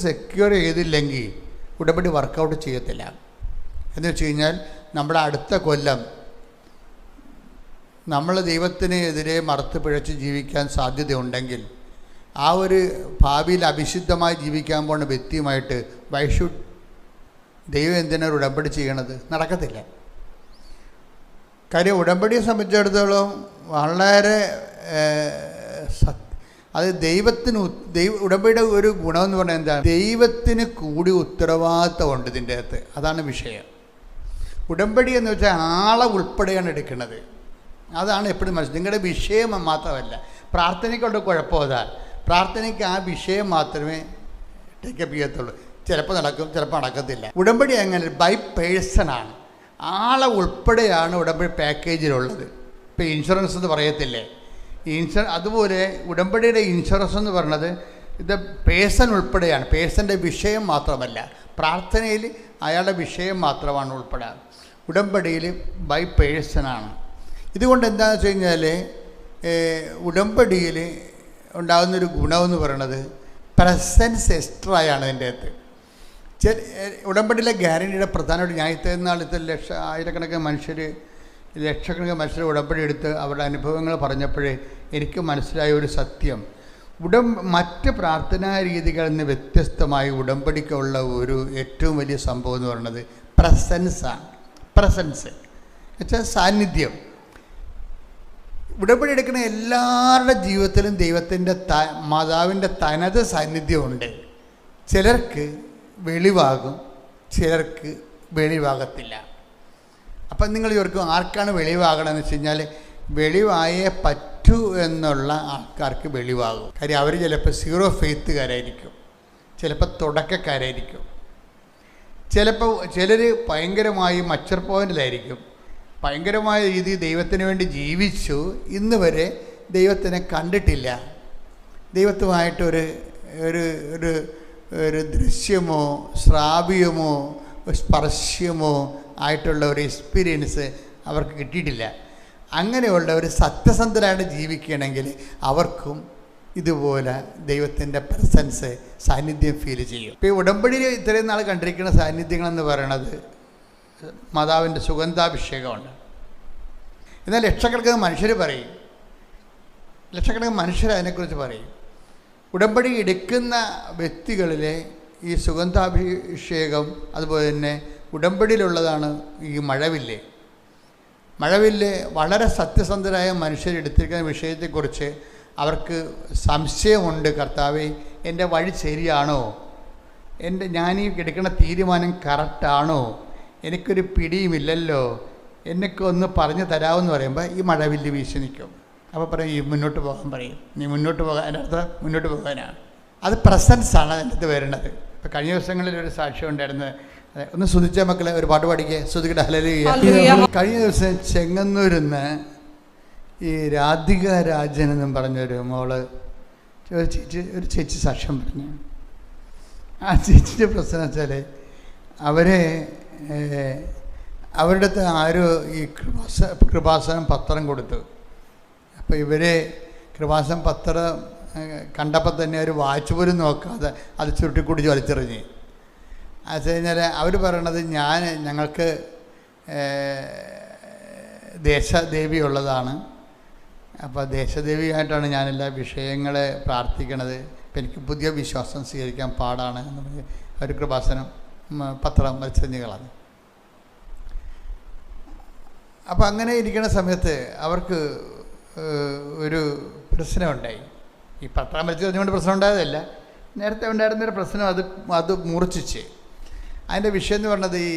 സെക്യൂർ ചെയ്തില്ലെങ്കിൽ ഉടമ്പടി വർക്കൗട്ട് ചെയ്യത്തില്ല. എന്ന് വെച്ച് കഴിഞ്ഞാൽ നമ്മുടെ അടുത്ത കൊല്ലം നമ്മൾ ദൈവത്തിനെതിരെ മറുത്ത് പിഴച്ച് ജീവിക്കാൻ സാധ്യതയുണ്ടെങ്കിൽ ആ ഒരു ഭാവിയിൽ അവിശുദ്ധമായി ജീവിക്കാൻ പോകുന്ന വ്യക്തിയുമായിട്ട് ദൈവം എന്തിനാണ് ഉടമ്പടി ചെയ്യണത്? നടക്കത്തില്ല. കാര്യം ഉടമ്പടിയെ സംബന്ധിച്ചിടത്തോളം വളരെ അത് ഉടമ്പടിയുടെ ഒരു ഗുണമെന്ന് പറഞ്ഞാൽ എന്താ? ദൈവത്തിന് കൂടി ഉത്തരവാദിത്തമുണ്ട് ഇതിൻ്റെ അകത്ത്. അതാണ് വിഷയം. ഉടമ്പടി എന്ന് വെച്ചാൽ ആളെ ഉൾപ്പെടെയാണ് എടുക്കുന്നത്. അതാണ് എപ്പോഴും മനസ്സിലാക്കുക. നിങ്ങളുടെ വിഷയം മാത്രമല്ല. പ്രാർത്ഥനയ്ക്കുള്ള കുഴപ്പം അതാ. പ്രാർത്ഥനയ്ക്ക് ആ വിഷയം മാത്രമേ ടേക്കപ്പ് ചെയ്യത്തുള്ളൂ. ചിലപ്പോൾ നടക്കും, ചിലപ്പോൾ നടക്കത്തില്ല. ഉടമ്പടി അങ്ങനെ ബൈ പേഴ്സണാണ്, ആളെ ഉൾപ്പെടെയാണ് ഉടമ്പടി പാക്കേജിലുള്ളത്. ഇപ്പോൾ ഇൻഷുറൻസ് എന്ന് പറയത്തില്ലേ, അതുപോലെ ഉടമ്പടിയുടെ ഇൻഷുറൻസ് എന്ന് പറയുന്നത് ഇത് പേഴ്സൺ ഉൾപ്പെടെയാണ്. പേഴ്സൻ്റെ വിഷയം മാത്രമല്ല, പ്രാർത്ഥനയിൽ അയാളുടെ വിഷയം മാത്രമാണ് ഉൾപ്പെടാൻ. ഉടമ്പടിയിൽ ബൈ പേഴ്സണാണ്. ഇതുകൊണ്ട് എന്താണെന്ന് വെച്ച് കഴിഞ്ഞാൽ ഉടമ്പടിയിൽ ഉണ്ടാകുന്നൊരു ഗുണമെന്ന് പറയുന്നത് പ്രസൻസ് എക്സ്ട്രായാണ് ഇതിൻ്റെ അകത്ത്. ഉടമ്പടിയിലെ ഗ്യാരണ്ടിയുടെ പ്രധാനമായിട്ട് ഞാൻ ഇത്രയും നാളത്തെ ലക്ഷക്കണക്കിന് മനുഷ്യർ ഉടമ്പടി എടുത്ത് അവരുടെ അനുഭവങ്ങൾ പറഞ്ഞപ്പോഴേ എനിക്ക് മനസ്സിലായ ഒരു സത്യം, മറ്റ് പ്രാർത്ഥനാ രീതികളിൽ നിന്ന് വ്യത്യസ്തമായി ഉടമ്പടിക്കുള്ള ഒരു ഏറ്റവും വലിയ സംഭവം എന്ന് പറയുന്നത് പ്രസൻസാണ്. പ്രസൻസ് എന്നുവെച്ചാൽ സാന്നിധ്യം. ഉടമ്പടി എടുക്കുന്ന എല്ലാവരുടെ ജീവിതത്തിലും ദൈവത്തിൻ്റെ മാതാവിൻ്റെ തനത് സാന്നിധ്യമുണ്ട്. ചിലർക്ക് വെളിവാകും, ചിലർക്ക് വെളിവാകത്തില്ല. അപ്പം നിങ്ങൾ ഇവർക്ക് ആർക്കാണ് വെളിവാകണമെന്ന് വെച്ച് കഴിഞ്ഞാൽ വെളിവായേ പറ്റൂ എന്നുള്ള ആൾക്കാർക്ക് വെളിവാകും. കാര്യം അവർ ചിലപ്പോൾ സീറോ ഫെയ്ത്തുകാരായിരിക്കും, ചിലപ്പോൾ തുടക്കക്കാരായിരിക്കും, ചിലപ്പോൾ ചിലർ ഭയങ്കരമായി മച്ചർ പോയിൻ്റിലായിരിക്കും. ഭയങ്കരമായ രീതിയിൽ ദൈവത്തിന് വേണ്ടി ജീവിച്ചു, ഇന്ന് വരെ ദൈവത്തിനെ കണ്ടിട്ടില്ല. ദൈവത്തുമായിട്ടൊരു ഒരു ഒരു ഒരു ദൃശ്യമോ ശ്രാവ്യമോ സ്പർശ്യമോ ആയിട്ടുള്ള ഒരു എക്സ്പീരിയൻസ് അവർക്ക് കിട്ടിയിട്ടില്ല. അങ്ങനെയുള്ള ഒരു സത്യസന്ധരായിട്ട് ജീവിക്കുകയാണെങ്കിൽ അവർക്കും ഇതുപോലെ ദൈവത്തിൻ്റെ പ്രസൻസ് സാന്നിധ്യം ഫീൽ ചെയ്യും. ഇപ്പോൾ ഈ ഉടമ്പടിയിൽ ഇത്രയും നാൾ കണ്ടിരിക്കുന്ന സാന്നിധ്യങ്ങളെന്ന് പറയണത് മാതാവിൻ്റെ സുഗന്ധാഭിഷേകമാണ്. എന്നാൽ ലക്ഷക്കണക്കിന് മനുഷ്യർ പറയും, ലക്ഷക്കണക്കിന് മനുഷ്യർ അതിനെക്കുറിച്ച് പറയും. ഉടമ്പടി എടുക്കുന്ന വ്യക്തികളിലെ ഈ സുഗന്ധാഭിഷേകം അതുപോലെ തന്നെ ഉടമ്പടിയിലുള്ളതാണ് ഈ മഴവില്ല്. മഴവില്ല് വളരെ സത്യസന്ധരായ മനുഷ്യർ എടുത്തിരിക്കുന്ന വിഷയത്തെക്കുറിച്ച് അവർക്ക് സംശയമുണ്ട്. കർത്താവേ, എൻ്റെ വഴി ശരിയാണോ? ഞാനീ എടുക്കുന്ന തീരുമാനം കറക്റ്റാണോ? എനിക്കൊരു പിടിയുമില്ലല്ലോ, എന്നൊക്കെ ഒന്ന് പറഞ്ഞു തരാമെന്ന് പറയുമ്പോൾ ഈ മഴവില്ല് വീശി നിൽക്കും. അപ്പോൾ പറയും ഈ മുന്നോട്ട് പോകാൻ പറയും. നീ മുന്നോട്ട് പോകാൻ, എൻ്റെ അർത്ഥം മുന്നോട്ട് പോകാനാണ്. അത് പ്രസൻസാണ് അതിൻ്റെ അടുത്ത് വരുന്നത്. ഇപ്പോൾ കഴിഞ്ഞ ദിവസങ്ങളിൽ ഒരു സാക്ഷ്യം ഉണ്ടായിരുന്നു. ഒന്ന് സ്തുതിച്ച മക്കളെ, ഒരു പാട്ട് പാടിക്കേ. സ്തുതിക്കട്ടെ, ഹല്ലേലൂയ. കഴിഞ്ഞ ദിവസം ചെങ്ങന്നൂരിൽ നിന്ന് ഈ രാധിക രാജൻ എന്നും പറഞ്ഞൊരു മോള് ഒരു ചേച്ചി സാക്ഷ്യം പറഞ്ഞു. ആ ചേച്ചിൻ്റെ പ്രശ്നം വെച്ചാൽ അവരുടെ അടുത്ത് ആരോ ഈ കൃപാസനം പത്രം കൊടുത്തു. അപ്പോൾ ഇവർ കൃപാസനം പത്രം കണ്ടപ്പോൾ തന്നെ അവർ വായിച്ചു പോലും നോക്കാതെ അത് ചുരുട്ടിക്കുടിച്ച് വലിച്ചെറിഞ്ഞ്. അത് കഴിഞ്ഞാൽ അവർ പറയണത് ഞങ്ങൾക്ക് ദേശദേവി ഉള്ളതാണ്, അപ്പോൾ ദേശദേവിയായിട്ടാണ് ഞാനെല്ലാ വിഷയങ്ങളെ പ്രാർത്ഥിക്കണത്, അപ്പം എനിക്ക് പുതിയ വിശ്വാസം സ്വീകരിക്കാൻ പാടാണ് എന്ന് പറഞ്ഞ് അവർ കൃപാസനം പത്രം വലിച്ചെറിഞ്ഞ് കളഞ്ഞു. അപ്പം അങ്ങനെ ഇരിക്കുന്ന സമയത്ത് അവർക്ക് ഒരു പ്രശ്നമുണ്ടായി. ഈ പത്രം വലിച്ചെറിഞ്ഞുകൊണ്ട് പ്രശ്നം ഉണ്ടായതല്ല, നേരത്തെ ഉണ്ടായിരുന്നൊരു പ്രശ്നം അത് മൂർച്ഛിച്ച്. അതിൻ്റെ വിഷയം എന്ന് പറഞ്ഞത് ഈ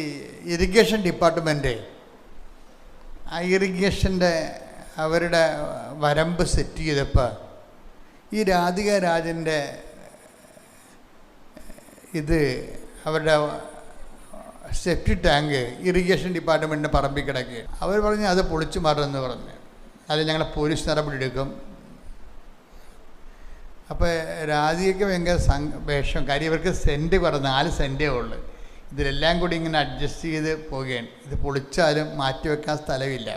ഇറിഗേഷൻ ഡിപ്പാർട്ട്മെൻറ്റ് ആ ഇറിഗേഷൻ്റെ അവരുടെ വരമ്പ് സെറ്റ് ചെയ്തപ്പോൾ ഈ രാധിക രാജൻ്റെ അവരുടെ സെപ്റ്റി ടാങ്ക് ഇറിഗേഷൻ ഡിപ്പാർട്ട്മെൻറ്റിൻ്റെ പറമ്പിൽ കിടക്കുക. അവർ പറഞ്ഞ് അത് പൊളിച്ചു മാറുമെന്ന് പറഞ്ഞ്, അത് ഞങ്ങളെ പോലീസ് നടപടി എടുക്കും. അപ്പോൾ രാധികയ്ക്ക് ഭയങ്കര വേഷം, കാര്യം ഇവർക്ക് സെൻറ്റ് 4 സെൻറ്റേ ഉള്ളു. ഇതിലെല്ലാം കൂടി ഇങ്ങനെ അഡ്ജസ്റ്റ് ചെയ്ത് പോവുകയാണ്. ഇത് പൊളിച്ചാലും മാറ്റിവെക്കാൻ സ്ഥലമില്ല.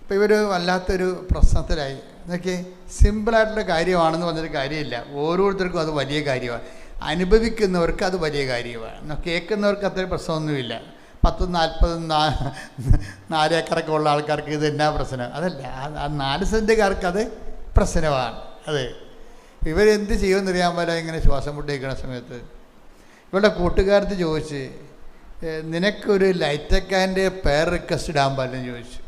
അപ്പോൾ ഇവർ വല്ലാത്തൊരു പ്രശ്നത്തിലായി. എന്നൊക്കെ സിമ്പിളായിട്ടുള്ള കാര്യമാണെന്ന് പറഞ്ഞൊരു കാര്യമില്ല. ഓരോരുത്തർക്കും അത് വലിയ കാര്യമാണ്. അനുഭവിക്കുന്നവർക്ക് അത് വലിയ കാര്യമാണ്. കേൾക്കുന്നവർക്ക് അത്ര പ്രശ്നമൊന്നുമില്ല. 10-40 ഏക്കറൊക്കെ ഉള്ള ആൾക്കാർക്ക് ഇത് എന്നാ പ്രശ്നം? അതല്ല, ആ 4 സെൻറ്റുകാർക്ക് അത് പ്രശ്നമാണ്. അത് ഇവരെന്ത് ചെയ്യുമെന്നറിയാൻ പോലെ ഇങ്ങനെ ശ്വാസം മുട്ടിയിരിക്കുന്ന സമയത്ത് ഇവരുടെ കൂട്ടുകാരത്ത് ചോദിച്ച്, നിനക്കൊരു ലൈറ്റക്കാൻ്റെ പേർ റിക്വസ്റ്റ് ഇടാൻ പാടില്ലെന്ന് ചോദിച്ചു.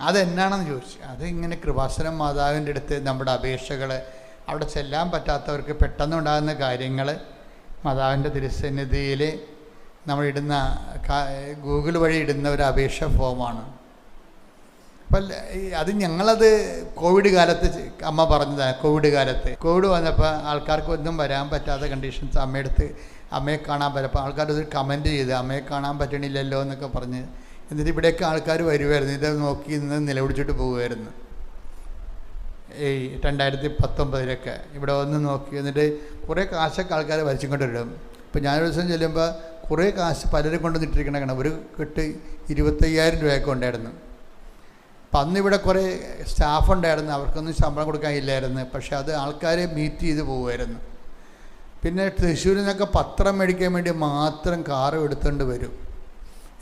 അതെന്നാണെന്ന് ചോദിച്ചു. അതിങ്ങനെ കൃപാസനം മാതാവിൻ്റെ അടുത്ത് നമ്മുടെ അപേക്ഷകൾ, അവിടെ ചെല്ലാൻ പറ്റാത്തവർക്ക് പെട്ടെന്നുണ്ടാകുന്ന കാര്യങ്ങൾ മാതാവിൻ്റെ തിരുസന്നിധിയിൽ നമ്മളിടുന്ന ഗൂഗിൾ വഴി ഇടുന്ന ഒരു അപേക്ഷ ഫോമാണ്. അപ്പം അത് ഞങ്ങളത് കോവിഡ് കാലത്ത് അമ്മ പറഞ്ഞതാണ്. കോവിഡ് വന്നപ്പോൾ ആൾക്കാർക്ക് ഒന്നും വരാൻ പറ്റാത്ത കണ്ടീഷൻസ് അമ്മയെ കാണാൻ പറ്റപ്പോൾ ആൾക്കാരത് കമൻറ്റ് ചെയ്ത് അമ്മയെ കാണാൻ പറ്റണില്ലല്ലോ എന്നൊക്കെ പറഞ്ഞ്. എന്നിട്ട് ഇവിടെയൊക്കെ ആൾക്കാർ വരുമായിരുന്നു, ഇത് നോക്കി ഇന്ന് നിലവിളിച്ചിട്ട് പോകുമായിരുന്നു. ഈ 2019 ഇവിടെ വന്ന് നോക്കി. എന്നിട്ട് കുറേ കാശൊക്കെ ആൾക്കാർ വലിച്ചുകൊണ്ടിടും. ഇപ്പോൾ ഞാനൊരു ദിവസം ചെല്ലുമ്പോൾ കുറേ കാശ് പലരും കൊണ്ടുവന്നിട്ടിരിക്കണ കാണാം. ഒരു കെട്ട് 25,000 രൂപയൊക്കെ ഉണ്ടായിരുന്നു. അപ്പം അന്നിവിടെ കുറേ സ്റ്റാഫ് ഉണ്ടായിരുന്നു, അവർക്കൊന്നും ശമ്പളം കൊടുക്കാൻ ഇല്ലായിരുന്നു. പക്ഷേ അത് ആൾക്കാരെ മീറ്റ് ചെയ്ത് പോകുമായിരുന്നു. പിന്നെ തൃശ്ശൂരിൽ നിന്നൊക്കെ പത്രം മേടിക്കാൻ വേണ്ടി മാത്രം കാറ് എടുത്തുകൊണ്ട് വരും.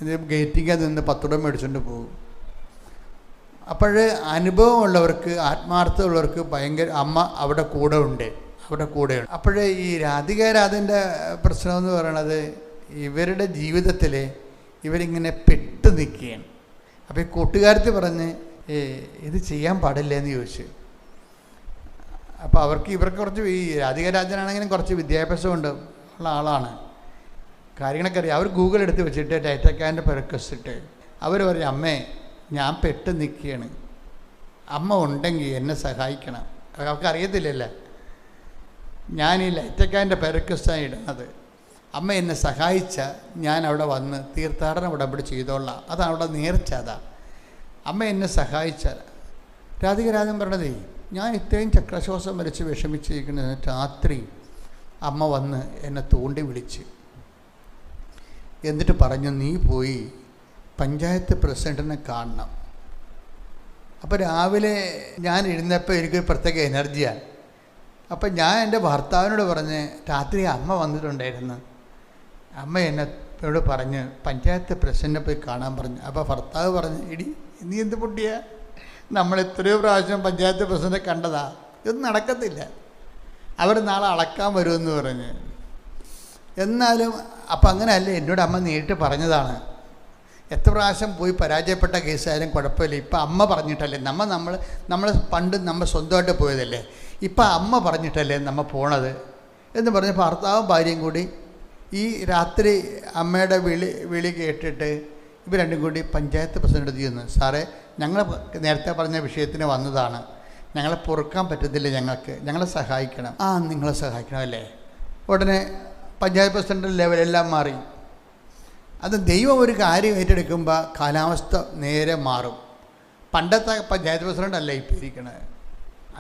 ഇത് ഗേറ്റിങ്ങ നിന്ന് പത്രം മേടിച്ചുകൊണ്ട് പോകും. അപ്പോൾ അനുഭവമുള്ളവർക്ക്, ആത്മാർത്ഥമുള്ളവർക്ക് ഭയങ്കര അമ്മ അവിടെ കൂടെ ഉണ്ട്. അപ്പോഴേ ഈ രാധികാരാധൻ്റെ പ്രശ്നമെന്ന് പറയണത് ഇവരുടെ ജീവിതത്തിൽ ഇവരിങ്ങനെ പെട്ട് നിൽക്കുകയാണ്. അപ്പോൾ ഈ കൂട്ടുകാരത്ത് പറഞ്ഞ് ഇത് ചെയ്യാൻ പാടില്ല എന്ന് ചോദിച്ചു. അപ്പോൾ ഇവർക്ക് കുറച്ച് ഈ രാധികാരാജനാണെങ്കിലും കുറച്ച് വിദ്യാഭ്യാസം ഉള്ള ആളാണ്, കാര്യങ്ങളൊക്കെ അറിയാം. അവർ ഗൂഗിൾ എടുത്ത് വെച്ചിട്ട് ഡേറ്റക്കാരൻ്റെ പെരക്കസിട്ട് അവർ പറയും, അമ്മേ ഞാൻ പെട്ട് നിൽക്കുകയാണ്, അമ്മ ഉണ്ടെങ്കിൽ എന്നെ സഹായിക്കണം. അവർക്ക് അറിയത്തില്ലല്ലോ ഞാൻ ഈ ലൈറ്റക്കാരൻ്റെ പെരക്കസ്റ്റാണ് ഇടുന്നത്. അമ്മ എന്നെ സഹായിച്ചാൽ ഞാൻ അവിടെ വന്ന് തീർത്ഥാടനം ഉടമ്പടി ചെയ്തോളാം, അതാണ് അവിടെ നേർച്ച. അമ്മ എന്നെ സഹായിച്ചാൽ. രാധികരാജൻ പറഞ്ഞതേ, ഞാൻ ഇത്രയും ചക്രശ്വാസം വലിച്ച് വിഷമിച്ചിരിക്കുന്ന രാത്രി അമ്മ വന്ന് എന്നെ തോണ്ടി വിളിച്ച്, എന്നിട്ട് പറഞ്ഞു, നീ പോയി പഞ്ചായത്ത് പ്രസിഡൻറ്റിനെ കാണണം. അപ്പോൾ രാവിലെ ഞാൻ ഇരുന്നപ്പോൾ എനിക്കൊരു പ്രത്യേക എനർജിയാണ്. അപ്പം ഞാൻ എൻ്റെ ഭർത്താവിനോട് പറഞ്ഞ്, രാത്രി അമ്മ വന്നിട്ടുണ്ടായിരുന്നു, അമ്മ എന്നോട് പറഞ്ഞ് പഞ്ചായത്ത് പ്രസിഡൻറ്റിനെ പോയി കാണാൻ പറഞ്ഞു. അപ്പോൾ ഭർത്താവ് പറഞ്ഞു, ഇടി നീ എന്ത് പൊട്ടിയാ, നമ്മൾ എത്രയോ പ്രാവശ്യം പഞ്ചായത്ത് പ്രസിഡൻറ്റിനെ കണ്ടതാ, ഇതൊന്നും നടക്കത്തില്ല, അവർ നാളെ അളക്കാൻ വരുമെന്ന് പറഞ്ഞ്. എന്നാലും അപ്പം അങ്ങനെയല്ലേ, എന്നോട് അമ്മ നേരിട്ട് പറഞ്ഞതാണ്. എത്ര പ്രാവശ്യം പോയി പരാജയപ്പെട്ട കേസായാലും കുഴപ്പമില്ല, ഇപ്പം അമ്മ പറഞ്ഞിട്ടല്ലേ നമ്മൾ പണ്ട് നമ്മൾ സ്വന്തമായിട്ട് പോയതല്ലേ, ഇപ്പം അമ്മ പറഞ്ഞിട്ടല്ലേ നമ്മൾ പോണത് എന്ന് പറഞ്ഞ് ഭർത്താവും ഭാര്യയും കൂടി ഈ രാത്രി അമ്മയുടെ വിളി കേട്ടിട്ട് ഇവർ രണ്ടും കൂടി പഞ്ചായത്ത് പ്രസിഡന്റ് ചെയ്യുന്നു. സാറേ, ഞങ്ങൾ നേരത്തെ പറഞ്ഞ വിഷയത്തിന് വന്നതാണ്, ഞങ്ങളെ പൊറുക്കാൻ പറ്റത്തില്ല, ഞങ്ങളെ സഹായിക്കണം. നിങ്ങളെ സഹായിക്കണം അല്ലേ. ഉടനെ പഞ്ചായത്ത് പ്രസിഡന്റ് ലെവലെല്ലാം മാറി. അത് ദൈവം ഒരു കാര്യം ഏറ്റെടുക്കുമ്പോൾ കാലാവസ്ഥ നേരെ മാറും. പണ്ടത്തെ പഞ്ചായത്ത് പ്രസിഡൻ്റ് അല്ല ഇപ്പോൾ ഇരിക്കണത്.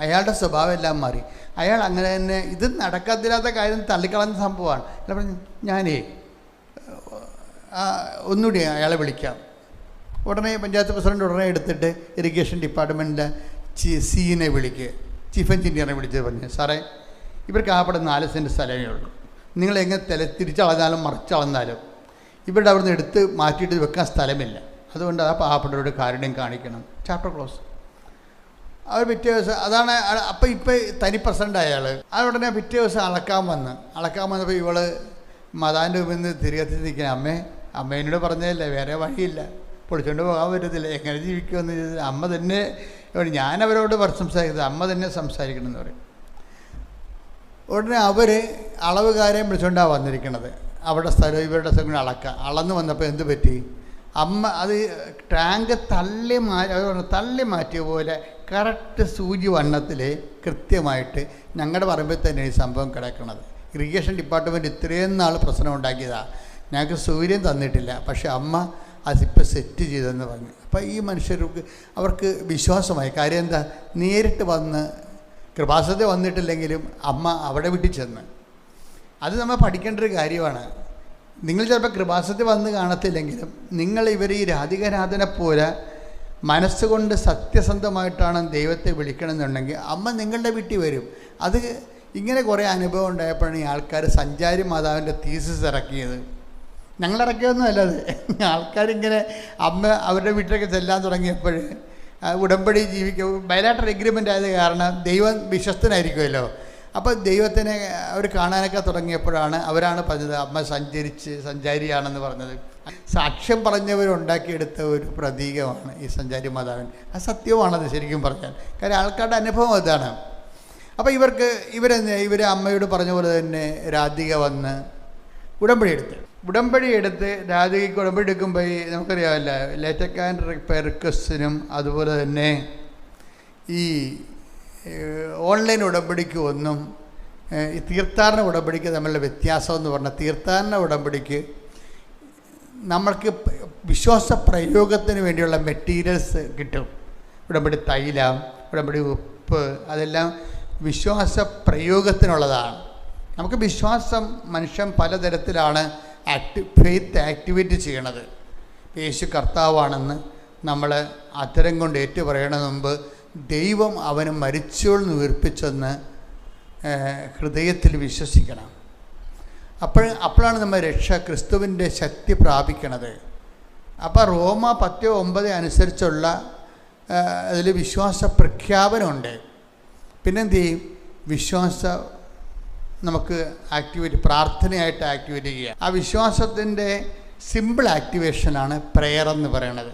അയാളുടെ സ്വഭാവം എല്ലാം മാറി. അയാൾ അങ്ങനെ തന്നെ ഇത് നടക്കത്തില്ലാത്ത കാര്യം തള്ളിക്കളഞ്ഞ സംഭവമാണ്. അല്ല പറഞ്ഞു, ഞാനേ ഒന്നുകൂടി അയാളെ വിളിക്കാം. ഉടനെ പഞ്ചായത്ത് പ്രസിഡൻ്റ് ഉടനെ എടുത്തിട്ട് ഇറിഗേഷൻ ഡിപ്പാർട്ട്മെൻറ്റിലെ സിഇനെ വിളിക്കുക, ചീഫ് എഞ്ചിനീയറിനെ വിളിച്ച് പറഞ്ഞു, സാറേ ഇവർക്ക് ആകെ 4 സെൻറ്റ് സ്ഥലമേ ഉള്ളൂ. നിങ്ങൾ എങ്ങനെ തിരിച്ചളഞ്ഞാലും മറിച്ചളഞ്ഞാലും ഇവരുടെ അവിടെ നിന്ന് എടുത്ത് മാറ്റിയിട്ട് വെക്കാൻ സ്ഥലമില്ല. അതുകൊണ്ട് ആ പാവപ്പെട്ടവരുടെ കാരുണ്യം കാണിക്കണം. Chapter close. അവർ പിറ്റേ ദിവസം അതാണ് അപ്പം ഇപ്പം തനി പ്രസിഡൻ്റ് അയാൾ. അത് ഉടനെ പിറ്റേ ദിവസം അളക്കാൻ വന്നപ്പോൾ ഇവള് മതാൻ്റെ മുമ്പിൽ നിന്ന് തിരികെ നിൽക്കണം. അമ്മേനോട് പറഞ്ഞതല്ലേ, വേറെ വഴിയില്ല, പൊളിച്ചുകൊണ്ട് പോകാൻ പറ്റത്തില്ല, എങ്ങനെ ജീവിക്കുമെന്ന് ചോദിച്ചാൽ അമ്മ തന്നെ, ഞാനവരോട് സംസാരിക്കുന്നത് അമ്മ തന്നെ സംസാരിക്കണം എന്ന് പറയും. ഉടനെ അവർ അളവുകാരെയും വിളിച്ചുകൊണ്ടാണ് വന്നിരിക്കുന്നത്. അവിടെ സ്ഥലം ഇവരുടെ സ്ഥലം അളന്ന് വന്നപ്പോൾ എന്ത് പറ്റി? അമ്മ അത് ടാങ്ക് തള്ളി മാറ്റിയ പോലെ കറക്റ്റ് സൂചി വണ്ണത്തിൽ കൃത്യമായിട്ട് ഞങ്ങളുടെ പറമ്പിൽ തന്നെ ഈ സംഭവം കിടക്കുന്നത്. ഇറിഗേഷൻ ഡിപ്പാർട്ട്മെൻറ്റ് ഇത്രയും നാൾ പ്രശ്നം ഉണ്ടാക്കിയതാണ്, ഞങ്ങൾക്ക് സൗകര്യം തന്നിട്ടില്ല, പക്ഷേ അമ്മ അതിപ്പോൾ സെറ്റ് ചെയ്തെന്ന് പറഞ്ഞു. അപ്പോൾ ഈ മനുഷ്യർക്ക് അവർക്ക് വിശ്വാസമായി. കാര്യം എന്താ? നേരിട്ട് വന്ന് കൃപാസനത്തിൽ വന്നിട്ടില്ലെങ്കിലും അമ്മ അവിടെ വിട്ടിൽ ചെന്ന്. അത് നമ്മൾ പഠിക്കേണ്ട ഒരു കാര്യമാണ്. നിങ്ങൾ ചിലപ്പോൾ കൃപാസനത്തിൽ വന്ന് കാണത്തില്ലെങ്കിലും നിങ്ങൾ ഇവർ ഈ രാധികനാഥനെ പോലെ മനസ്സുകൊണ്ട് സത്യസന്ധമായിട്ടാണ് ദൈവത്തെ വിളിക്കണമെന്നുണ്ടെങ്കിൽ അമ്മ നിങ്ങളുടെ വീട്ടിൽ വരും. അത് ഇങ്ങനെ കുറേ അനുഭവം ഉണ്ടായപ്പോഴാണ് ഈ ആൾക്കാർ സഞ്ചാരി മാതാവിൻ്റെ തീസിസ് ഇറക്കിയത്. ഞങ്ങളിറക്കിയൊന്നും അല്ലത്, ആൾക്കാരിങ്ങനെ അമ്മ അവരുടെ വീട്ടിലേക്ക് ചെല്ലാൻ തുടങ്ങിയപ്പോൾ ഉടമ്പടി ബയലാറ്ററൽ എഗ്രിമെൻ്റ് ആയത് കാരണം ദൈവം വിശ്വസ്തനായിരിക്കുമല്ലോ. അപ്പോൾ ദൈവത്തിനെ അവർ കാണാനൊക്കെ തുടങ്ങിയപ്പോഴാണ് അവരാണ് പറഞ്ഞത് അമ്മ സഞ്ചാരിയാണെന്ന് പറഞ്ഞത്. സാക്ഷ്യം പറഞ്ഞവരുണ്ടാക്കിയെടുത്ത ഒരു പ്രതീകമാണ് ഈ സഞ്ചാരി മാതാവിൻ. അത് സത്യമാണത് ശരിക്കും പറഞ്ഞാൽ. കാര്യം ആൾക്കാരുടെ അനുഭവം അതാണ്. അപ്പോൾ ഇവർ അമ്മയോട് പറഞ്ഞ പോലെ തന്നെ രാധിക വന്ന് ഉടമ്പടി എടുത്ത് രാധികയ്ക്ക് ഉടമ്പടി എടുക്കുമ്പോൾ നമുക്കറിയാമല്ല, ലേറ്റക്കാൻ പെർക്കസിനും അതുപോലെ തന്നെ ഈ ഓൺലൈൻ ഉടമ്പടിക്ക് ഒന്നും ഈ തീർത്ഥാടന ഉടമ്പടിക്ക് തമ്മിലുള്ള വ്യത്യാസം എന്ന് പറഞ്ഞാൽ, തീർത്ഥാടന ഉടമ്പടിക്ക് നമ്മൾക്ക് വിശ്വാസ പ്രയോഗത്തിന് വേണ്ടിയുള്ള മെറ്റീരിയൽസ് കിട്ടും. ഉടമ്പടി തൈലം, ഉടമ്പടി ഉപ്പ്, അതെല്ലാം വിശ്വാസ പ്രയോഗത്തിനുള്ളതാണ്. നമുക്ക് വിശ്വാസം മനുഷ്യൻ പലതരത്തിലാണ് ഫെയ്ത്ത് ആക്ടിവേറ്റ് ചെയ്യണത്. യേശു കർത്താവാണെന്ന് നമ്മൾ അത്തരം കൊണ്ട് ഏറ്റു പറയണ മുമ്പ് ദൈവം അവന് മരിച്ചോൾന്ന് ഉയർപ്പിച്ചെന്ന് ഹൃദയത്തിൽ വിശ്വസിക്കണം. അപ്പോഴാണ് നമ്മൾ രക്ഷ ക്രിസ്തുവിൻ്റെ ശക്തി പ്രാപിക്കണത്. അപ്പോൾ റോമ 10:9 അനുസരിച്ചുള്ള അതിൽ വിശ്വാസ പ്രഖ്യാപനമുണ്ട്. പിന്നെന്ത് ചെയ്യും? വിശ്വാസ നമുക്ക് പ്രാർത്ഥനയായിട്ട് ആക്ടിവേറ്റ് ചെയ്യുക. ആ വിശ്വാസത്തിൻ്റെ സിമ്പിൾ ആക്ടിവേഷനാണ് പ്രെയർ എന്ന് പറയുന്നത്.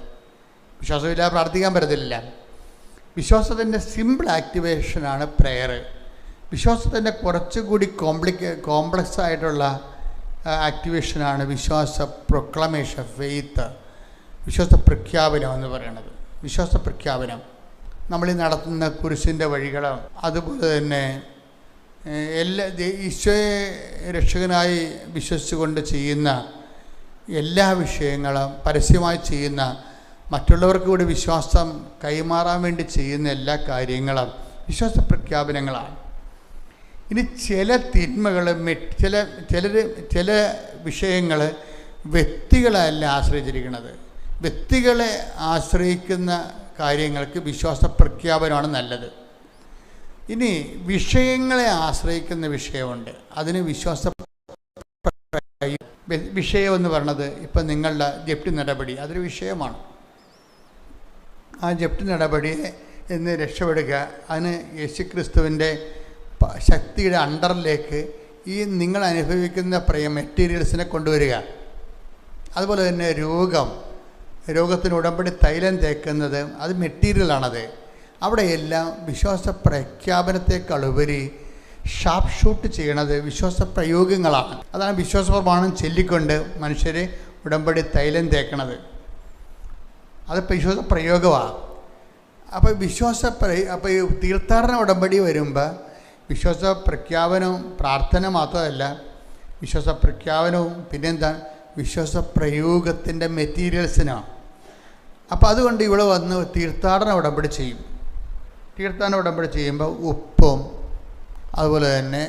വിശ്വാസമില്ലാതെ പ്രാർത്ഥിക്കാൻ പറ്റത്തില്ല. വിശ്വാസത്തിൻ്റെ സിമ്പിൾ ആക്ടിവേഷനാണ് പ്രെയർ. വിശ്വാസത്തിൻ്റെ കുറച്ചുകൂടി കോംപ്ലക്സ് ആയിട്ടുള്ള ആക്ടിവേഷനാണ് വിശ്വാസ പ്രൊക്ലമേഷൻ, ഫെയ്ത്ത്, വിശ്വാസ പ്രഖ്യാപനം എന്ന് പറയുന്നത്. വിശ്വാസ പ്രഖ്യാപനം നമ്മൾ നടത്തുന്ന കുരിശിൻ്റെ വഴികളും അതുപോലെ തന്നെ ഈശോയെ രക്ഷകനായി വിശ്വസിച്ചുകൊണ്ട് ചെയ്യുന്ന എല്ലാ വിഷയങ്ങളും, പരസ്യമായി ചെയ്യുന്ന മറ്റുള്ളവർക്ക് കൂടി വിശ്വാസം കൈമാറാൻ വേണ്ടി ചെയ്യുന്ന എല്ലാ കാര്യങ്ങളും വിശ്വാസ പ്രഖ്യാപനങ്ങളാണ്. ഇനി ചില തിന്മകൾ, ചില വിഷയങ്ങൾ വ്യക്തികളല്ല ആശ്രയിച്ചിരിക്കുന്നത്. വ്യക്തികളെ ആശ്രയിക്കുന്ന കാര്യങ്ങൾക്ക് വിശ്വാസ പ്രഖ്യാപനമാണ് നല്ലത്. ഇനി വിഷയങ്ങളെ ആശ്രയിക്കുന്ന വിഷയമുണ്ട്, അതിന് വിഷയമെന്ന് പറയുന്നത് ഇപ്പം നിങ്ങളുടെ ജപ്തി നടപടി, അതൊരു വിഷയമാണ്. ആ ജപ്തി നടപടിയെ എന്ന് രക്ഷപ്പെടുക, അതിന് യേശുക്രിസ്തുവിൻ്റെ ശക്തിയുടെ അണ്ടറിലേക്ക് ഈ നിങ്ങൾ അനുഭവിക്കുന്ന മെറ്റീരിയൽസിനെ കൊണ്ടുവരിക. അതുപോലെ തന്നെ രോഗത്തിന് ഉടമ്പടി തൈലം തേക്കുന്നത് അത് മെറ്റീരിയലാണത്. അവിടെയെല്ലാം വിശ്വാസ പ്രഖ്യാപനത്തെക്കാളുപരി ഷാർപ്പ് ഷൂട്ട് ചെയ്യണത് വിശ്വാസ പ്രയോഗങ്ങളാണ്. അതാണ് വിശ്വാസ പ്രമാണം ചൊല്ലിക്കൊണ്ട് മനുഷ്യരെ ഉടമ്പടി തൈലം തേക്കണത്. അത് വിശ്വാസ പ്രയോഗമാണ്. അപ്പോൾ അപ്പോൾ ഈ തീർത്ഥാടന ഉടമ്പടി വരുമ്പോൾ വിശ്വാസ പ്രഖ്യാപനവും പ്രാർത്ഥന മാത്രമല്ല, വിശ്വാസ പ്രഖ്യാപനവും പിന്നെന്താ വിശ്വാസ പ്രയോഗത്തിൻ്റെ മെറ്റീരിയൽസിനാണ്. അപ്പോൾ അതുകൊണ്ട് ഇവിടെ വന്ന് തീർത്ഥാടന ഉടമ്പടി ചെയ്യും. തീർത്ഥാടന ഉടമ്പടി ചെയ്യുമ്പോൾ ഉപ്പും അതുപോലെ തന്നെ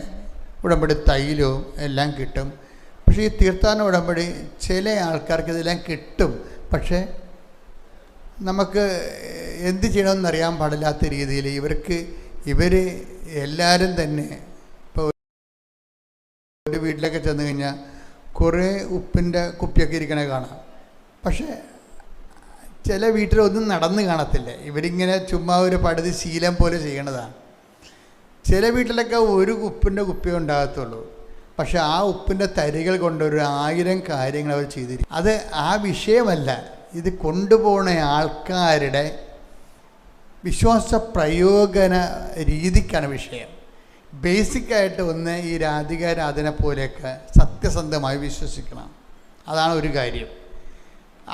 ഉടമ്പടി തൈലവും എല്ലാം കിട്ടും. പക്ഷേ ഈ തീർത്ഥാടന ഉടമ്പടി ചില ആൾക്കാർക്ക് ഇതെല്ലാം കിട്ടും, പക്ഷേ നമുക്ക് എന്ത് ചെയ്യണമെന്നറിയാൻ പാടില്ലാത്ത രീതിയിൽ ഇവർ എല്ലാവരും തന്നെ ഇപ്പോൾ ഒരു വീട്ടിലൊക്കെ ചെന്ന് കഴിഞ്ഞാൽ കുറേ ഉപ്പിൻ്റെ കുപ്പിയൊക്കെ ഇരിക്കണേ കാണാം. പക്ഷേ ചില വീട്ടിലൊന്നും നടന്ന് കാണത്തില്ല. ഇവരിങ്ങനെ ചുമ്മാ ഒരു പടുതി ശീലം പോലെ ചെയ്യണതാണ്. ചില വീട്ടിലൊക്കെ ഒരു ഉപ്പിൻ്റെ കുപ്പിയേ ഉണ്ടാകത്തുള്ളൂ. പക്ഷെ ആ ഉപ്പിൻ്റെ തരികൾ കൊണ്ട് 1000 കാര്യങ്ങൾ അവർ ചെയ്തിരിക്കും. അത് ആ വിഷയമല്ല, ഇത് കൊണ്ടുപോകുന്ന ആൾക്കാരുടെ വിശ്വാസ പ്രയോഗന രീതിക്കാണ് വിഷയം. ബേസിക്കായിട്ട് ഒന്ന് ഈ രാധികാരാധന പോലെയൊക്കെ സത്യസന്ധമായി വിശ്വസിക്കണം. അതാണ് ഒരു കാര്യം.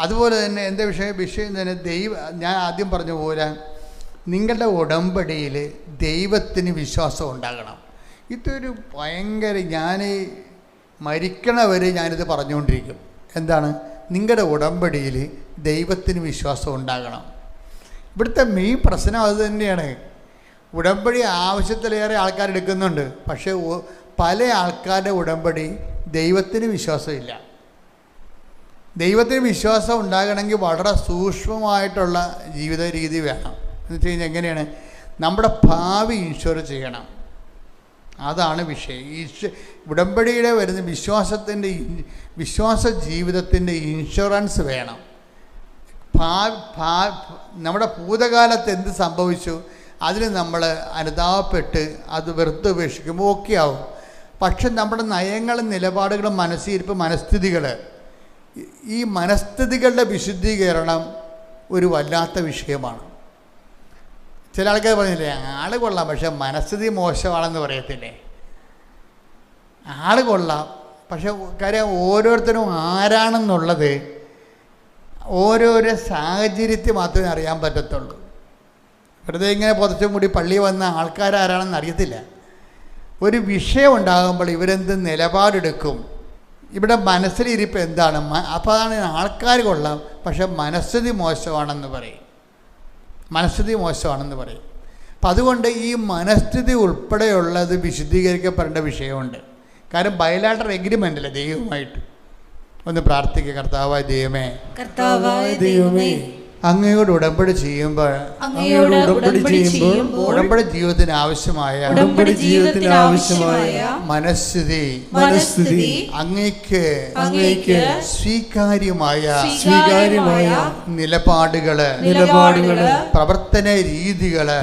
അതുപോലെ തന്നെ എൻ്റെ വിഷയം തന്നെ ഞാൻ ആദ്യം പറഞ്ഞ പോലെ നിങ്ങളുടെ ഉടമ്പടിയിൽ ദൈവത്തിന് വിശ്വാസം ഉണ്ടാകണം. ഇതൊരു ഭയങ്കര, ഞാൻ മരിക്കണവരെ ഞാനിത് പറഞ്ഞുകൊണ്ടിരിക്കും. എന്താണ്? നിങ്ങളുടെ ഉടമ്പടിയിൽ ദൈവത്തിന് വിശ്വാസം ഉണ്ടാകണം. ഇവിടുത്തെ മെയിൻ പ്രശ്നം അത് തന്നെയാണ്. ഉടമ്പടി ആവശ്യത്തിലേറെ ആൾക്കാർ എടുക്കുന്നുണ്ട്, പക്ഷേ പല ആൾക്കാരുടെ ഉടമ്പടി ദൈവത്തിന് വിശ്വാസമില്ല. ദൈവത്തിന് വിശ്വാസം ഉണ്ടാകണമെങ്കിൽ വളരെ സൂക്ഷ്മമായിട്ടുള്ള ജീവിത രീതി വേണം. എന്ന് വെച്ച് കഴിഞ്ഞാൽ എങ്ങനെയാണ്? നമ്മുടെ ഭാവി ഇൻഷുർ ചെയ്യണം. അതാണ് വിഷയം. ഉടമ്പടിയുടെ വരുന്ന വിശ്വാസ ജീവിതത്തിൻ്റെ ഇൻഷുറൻസ് വേണം. നമ്മുടെ ഭൂതകാലത്ത് എന്ത് സംഭവിച്ചു അതിൽ നമ്മൾ അനുതാപപ്പെട്ട് അത് വെറുതെ ഉപേക്ഷിക്കുമ്പോൾ ഓക്കെ ആവും. പക്ഷെ നമ്മുടെ നയങ്ങളും നിലപാടുകളും മനസ്ഥിതികൾ, ഈ മനസ്ഥിതികളുടെ വിശുദ്ധീകരണം ഒരു വല്ലാത്ത വിഷയമാണ്. ചില ആൾക്കാർ പറഞ്ഞില്ലേ, ആൾ കൊള്ളാം പക്ഷെ മനസ്ഥിതി മോശമാണെന്ന് പറയത്തില്ലേ? ആൾ കൊള്ളാം, പക്ഷെ കാര്യം ഓരോരുത്തരും ആരാണെന്നുള്ളത് ഓരോരോ സാഹചര്യത്തിൽ മാത്രമേ അറിയാൻ പറ്റത്തുള്ളൂ. വെറുതെ ഇങ്ങനെ പുതച്ചും കൂടി പള്ളി വന്ന ആൾക്കാരാരാണെന്ന് അറിയത്തില്ല. ഒരു വിഷയം ഉണ്ടാകുമ്പോൾ ഇവരെന്ത് നിലപാടെടുക്കും, ഇവിടെ മനസ്സിലിരിപ്പ് എന്താണ്, അപ്പോൾ അതാണ് ആൾക്കാർ കൊള്ളാം പക്ഷെ മനസ്ഥിതി മോശമാണെന്ന് പറയും. അപ്പം അതുകൊണ്ട് ഈ മനസ്ഥിതി ഉൾപ്പെടെയുള്ളത് വിശുദ്ധീകരിക്കപ്പെടേണ്ട വിഷയമുണ്ട്. കാരണം ബയലാട്ടർ എഗ്രിമെൻ്റ് അല്ലേ ദൈവവുമായിട്ട്. ഒന്ന് പ്രാർത്ഥിക്കുക. കർത്താവായ ദൈവമേ, അങ്ങയോട് ഉടമ്പടി ചെയ്യുമ്പോൾ ഉടമ്പടി ജീവിതത്തിന് ആവശ്യമായ മനസ്ഥിതി അങ്ങേക്ക് സ്വീകാര്യമായ നിലപാടുകള് പ്രവർത്തന രീതികള്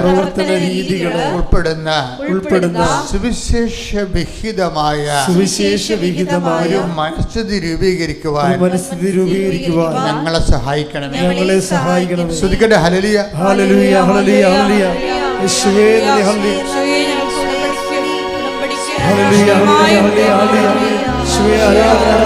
ഉൾപ്പെടുന്ന സുവിശേഷ വിഹിതമായ ഒരു മനസ്ഥിതി രൂപീകരിക്കുവാൻ ഞങ്ങളെ സഹായിക്കണമേ. ശ്രദ്ധിക്കട്ടെ. ഹല്ലേലൂയ, ഹല്ലേലൂയ, ഹല്ലേലൂയ, ഹല്ലേലൂയ. യേശുവേ നന്ദി, ഹല്ലേലൂയ, ഹല്ലേലൂയ, ഹല്ലേലൂയ, ഹല്ലേലൂയ. യേശുവേ ആരാധന.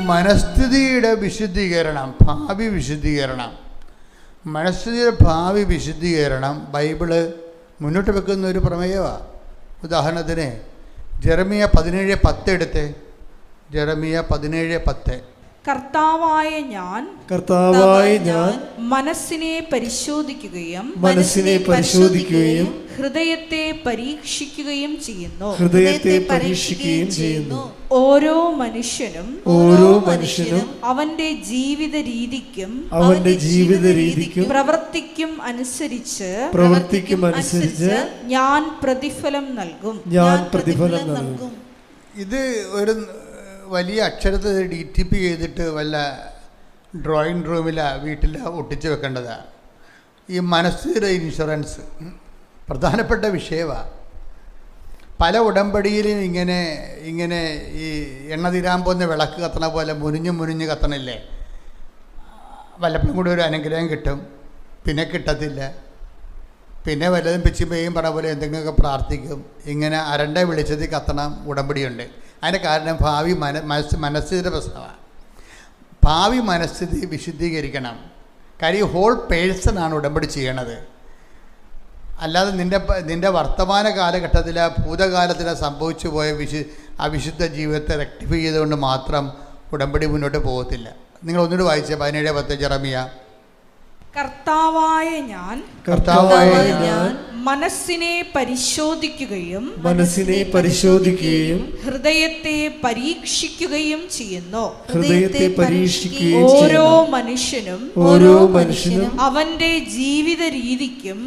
മനസ്ഥിതിയുടെ വിശുദ്ധീകരണം, ഭാവി വിശുദ്ധീകരണം, മനസ്ഥിതിയുടെ ഭാവി വിശുദ്ധീകരണം ബൈബിള് മുന്നോട്ട് വെക്കുന്ന ഒരു പ്രമേയമാണ്. ഉദാഹരണത്തിന് ജെറമിയ 17:10 എടുത്ത്. ജെറമിയ 17:10 കർത്താവായ ഞാൻ മനസ്സിനെ പരിശോധിക്കുകയും ഹൃദയത്തെ പരീക്ഷിക്കുകയും ചെയ്യുന്നു. ഓരോ മനുഷ്യനും അവന്റെ ജീവിത രീതിക്കും പ്രവൃത്തിക്കും അനുസരിച്ച് ഞാൻ പ്രതിഫലം നൽകും. ഇത് ഒരു വലിയ അക്ഷരത്തിൽ DTP ചെയ്തിട്ട് വല്ല ഡ്രോയിങ് റൂമിലോ വീട്ടിലോ ഒട്ടിച്ച് വെക്കേണ്ടതാണ്. ഈ മനസ്സിൻ്റെ ഇൻഷുറൻസ് പ്രധാനപ്പെട്ട വിഷയമാണ്. പല ഉടമ്പടിയിലും ഇങ്ങനെ ഈ എണ്ണ തീരാൻ പോകുന്ന വിളക്ക് കത്തണ പോലെ മുരിഞ്ഞ് കത്തണില്ലേ? വല്ലപ്പോഴും കൂടി ഒരു അനുഗ്രഹം കിട്ടും, പിന്നെ കിട്ടത്തില്ല, പിന്നെ വല്ലതും പിച്ചിപ്പയും പറഞ്ഞ പോലെ എന്തെങ്കിലുമൊക്കെ പ്രാർത്ഥിക്കും. ഇങ്ങനെ അരണ്ട വെളിച്ചത്തിൽ കത്തണം ഉടമ്പടിയുണ്ട്. അതിൻ്റെ കാരണം ഭാവി മനസ്ഥിതിയുടെ പ്രശ്നമാണ്. ഭാവി മനസ്ഥിതി വിശുദ്ധീകരിക്കണം. കാര്യം ഹോൾ പേഴ്സണാണ് ഉടമ്പടി ചെയ്യണത്. അല്ലാതെ നിൻ്റെ വർത്തമാന കാലഘട്ടത്തിലെ ഭൂതകാലത്തിലെ സംഭവിച്ചു പോയ അവിശുദ്ധ ജീവിതത്തെ റെക്ടിഫൈ ചെയ്തുകൊണ്ട് മാത്രം ഉടമ്പടി മുന്നോട്ട് പോകത്തില്ല. നിങ്ങൾ ഒന്നുകൂടി വായിച്ചേ 17:10 ജെറമിയ. കർത്താവായ ഞാൻ മനസ്സിനെ പരിശോധിക്കുകയും ഹൃദയത്തെ പരീക്ഷിക്കുകയും ചെയ്യുന്നു. ഓരോ മനുഷ്യനും അവന്റെ ജീവിത രീതിക്കും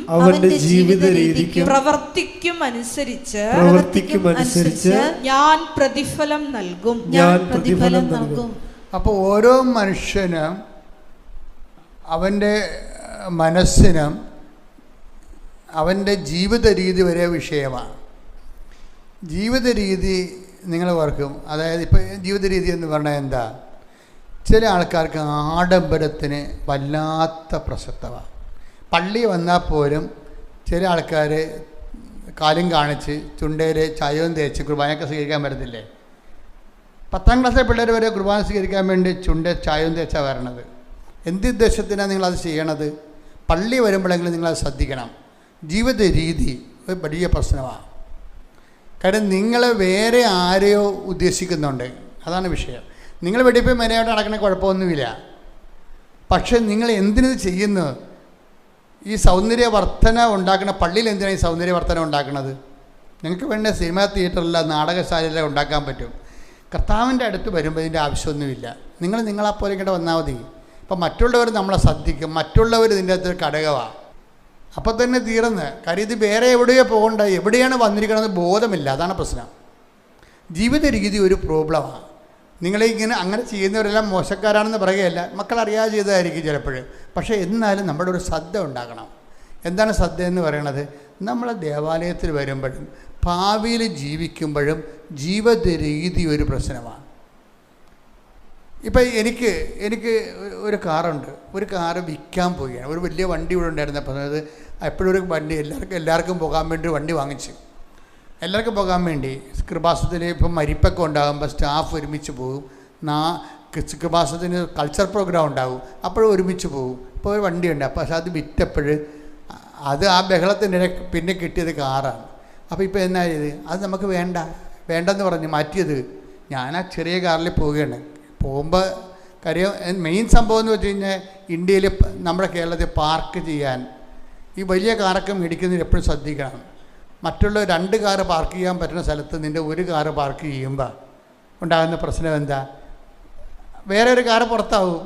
പ്രവർത്തിക്കും അനുസരിച്ച് ഞാൻ പ്രതിഫലം നൽകും. അപ്പോൾ ഓരോ മനുഷ്യനും അവൻ്റെ മനസ്സിനും അവൻ്റെ ജീവിത രീതി വരെ വിഷയമാണ്. ജീവിത രീതി നിങ്ങൾ ഓർക്കും. അതായത് ഇപ്പോൾ ജീവിത രീതി എന്ന് പറഞ്ഞാൽ എന്താ? ചില ആൾക്കാർക്ക് ആഡംബരത്തിന് വല്ലാത്ത പ്രസക്തമാണ്. പള്ളി വന്നാൽ പോലും ചില ആൾക്കാർ കാലും കാണിച്ച് ചുണ്ടയിൽ ചായവും തേച്ച് കുർബാനയൊക്കെ സ്വീകരിക്കാൻ പറ്റത്തില്ലേ? 10ാം ക്ലാസ്സിലെ പിള്ളേർ വരെ കുർബാന സ്വീകരിക്കാൻ വേണ്ടി ചുണ്ട ചായവും തേച്ചാണ് വരണത്. എന്തുദ്ദേശത്തിനാണ് നിങ്ങളത് ചെയ്യണത്? പള്ളി വരുമ്പോഴെങ്കിലും നിങ്ങളത് ശ്രദ്ധിക്കണം. ജീവിത രീതി ഒരു വലിയ പ്രശ്നമാണ്. കാര്യം നിങ്ങൾ വേറെ ആരെയോ ഉദ്ദേശിക്കുന്നുണ്ട്, അതാണ് വിഷയം. നിങ്ങൾ വെടിപ്പോയി മെനയായിട്ട് നടക്കണ കുഴപ്പമൊന്നുമില്ല. പക്ഷെ നിങ്ങൾ എന്തിനത് ചെയ്യുന്നു? ഈ സൗന്ദര്യവർദ്ധന ഉണ്ടാക്കുന്ന പള്ളിയിൽ എന്തിനാണ് ഈ സൗന്ദര്യവർദ്ധന ഉണ്ടാക്കുന്നത്? നിങ്ങൾക്ക് വേണ്ട സിനിമാ തിയേറ്ററിലോ നാടകശാലയിലോ ഉണ്ടാക്കാൻ പറ്റും. കർത്താവിൻ്റെ അടുത്ത് വരുമ്പോൾ ഇതിൻ്റെ ആവശ്യമൊന്നുമില്ല. നിങ്ങളെപ്പോലെ ഇങ്ങോട്ട് വന്നാൽ മതി. ഇപ്പം മറ്റുള്ളവർ നമ്മളെ ശ്രദ്ധിക്കും, മറ്റുള്ളവർ ഇതിൻ്റെ അകത്തൊരു ഘടകമാണ്. അപ്പം തന്നെ തീർന്ന്. കാര്യം ഇത് വേറെ എവിടെയോ പോകണ്ട, എവിടെയാണ് വന്നിരിക്കണമെന്ന് ബോധമില്ല. അതാണ് പ്രശ്നം. ജീവിത രീതി ഒരു പ്രോബ്ലമാണ്. നിങ്ങളിങ്ങനെ അങ്ങനെ ചെയ്യുന്നവരെല്ലാം മോശക്കാരാണെന്ന് പറയുകയല്ല, മക്കളറിയാതെ ചെയ്തതായിരിക്കും ചിലപ്പോൾ. പക്ഷേ എന്നാലും നമ്മുടെ ഒരു ശ്രദ്ധ ഉണ്ടാകണം. എന്താണ് ശ്രദ്ധ എന്ന് പറയണത്? നമ്മൾ ദേവാലയത്തിൽ വരുമ്പോഴും ഭാവിയിൽ ജീവിക്കുമ്പോഴും ജീവിത രീതി ഒരു പ്രശ്നമാണ്. ഇപ്പം എനിക്ക് ഒരു കാറുണ്ട്. ഒരു കാറ് വിൽക്കാൻ പോവുകയാണ്. ഒരു വലിയ വണ്ടി ഇവിടെ ഉണ്ടായിരുന്നപ്പോൾ അത് എപ്പോഴും ഒരു വണ്ടി എല്ലാവർക്കും പോകാൻ വേണ്ടി വണ്ടി വാങ്ങിച്ചു. എല്ലാവർക്കും പോകാൻ വേണ്ടി കൃപാസനത്തിൽ ഇപ്പം മരിപ്പൊക്കെ ഉണ്ടാകുമ്പോൾ സ്റ്റാഫ് ഒരുമിച്ച് പോകും. കൃപാസനത്തിന് കൾച്ചർ പ്രോഗ്രാം ഉണ്ടാകും, അപ്പോഴും ഒരുമിച്ച് പോകും. ഇപ്പോൾ ഒരു വണ്ടിയുണ്ട്. അപ്പോൾ പക്ഷേ അത് വിറ്റപ്പോൾ അത് ആ ബഹളത്തിൻ്റെ പിന്നെ കിട്ടിയത് കാറാണ്. അപ്പോൾ ഇപ്പോൾ എന്നാ ചെയ്ത്? അത് നമുക്ക് വേണ്ടെന്ന് പറഞ്ഞ് മാറ്റിയത്. ഞാൻ ആ ചെറിയ കാറിൽ പോവുകയാണ്. പോകുമ്പോൾ കാര്യം മെയിൻ സംഭവം എന്ന് വെച്ച് കഴിഞ്ഞാൽ ഇന്ത്യയിൽ നമ്മുടെ കേരളത്തിൽ പാർക്ക് ചെയ്യാൻ ഈ വലിയ കാറൊക്കെ മേടിക്കുന്നതിന് എപ്പോഴും ശ്രദ്ധിക്കണം. മറ്റുള്ള 2 കാറ് പാർക്ക് ചെയ്യാൻ പറ്റുന്ന സ്ഥലത്ത് നിൻ്റെ ഒരു കാറ് പാർക്ക് ചെയ്യുമ്പോൾ ഉണ്ടാകുന്ന പ്രശ്നം എന്താ? വേറെ ഒരു കാറ് പുറത്താവും.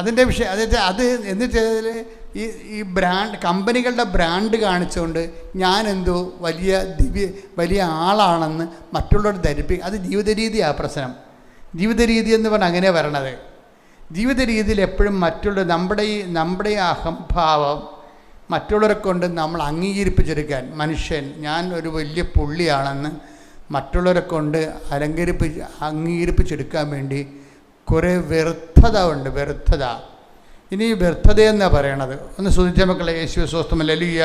അതിൻ്റെ വിഷയം അത് എന്ന് വെച്ചാൽ ഈ ബ്രാൻഡ് കമ്പനികളുടെ ബ്രാൻഡ് കാണിച്ചുകൊണ്ട് ഞാനെന്തോ വലിയ ആളാണെന്ന് മറ്റുള്ളവർ ധരിപ്പിക്കും. അത് ജീവിത രീതിയാണ് പ്രശ്നം. ജീവിത രീതി എന്ന് പറഞ്ഞാൽ അങ്ങനെ വരണത്. ജീവിത രീതിയിൽ എപ്പോഴും നമ്മുടെ ഈ അഹംഭാവം മറ്റുള്ളവരെ കൊണ്ട് നമ്മൾ അംഗീകരിപ്പിച്ചെടുക്കാൻ, മനുഷ്യൻ ഞാൻ ഒരു വലിയ പുള്ളിയാണെന്ന് മറ്റുള്ളവരെ കൊണ്ട് അംഗീകരിപ്പിച്ചെടുക്കാൻ വേണ്ടി കുറേ വ്യർത്ഥത ഉണ്ട്. ഇനി വ്യർത്ഥതയെന്നാണ് പറയണത്. ഒന്ന് ശ്രദ്ധിച്ച മക്കളെ. യേശുവേ സ്വസ്തം. ഹല്ലേലൂയ.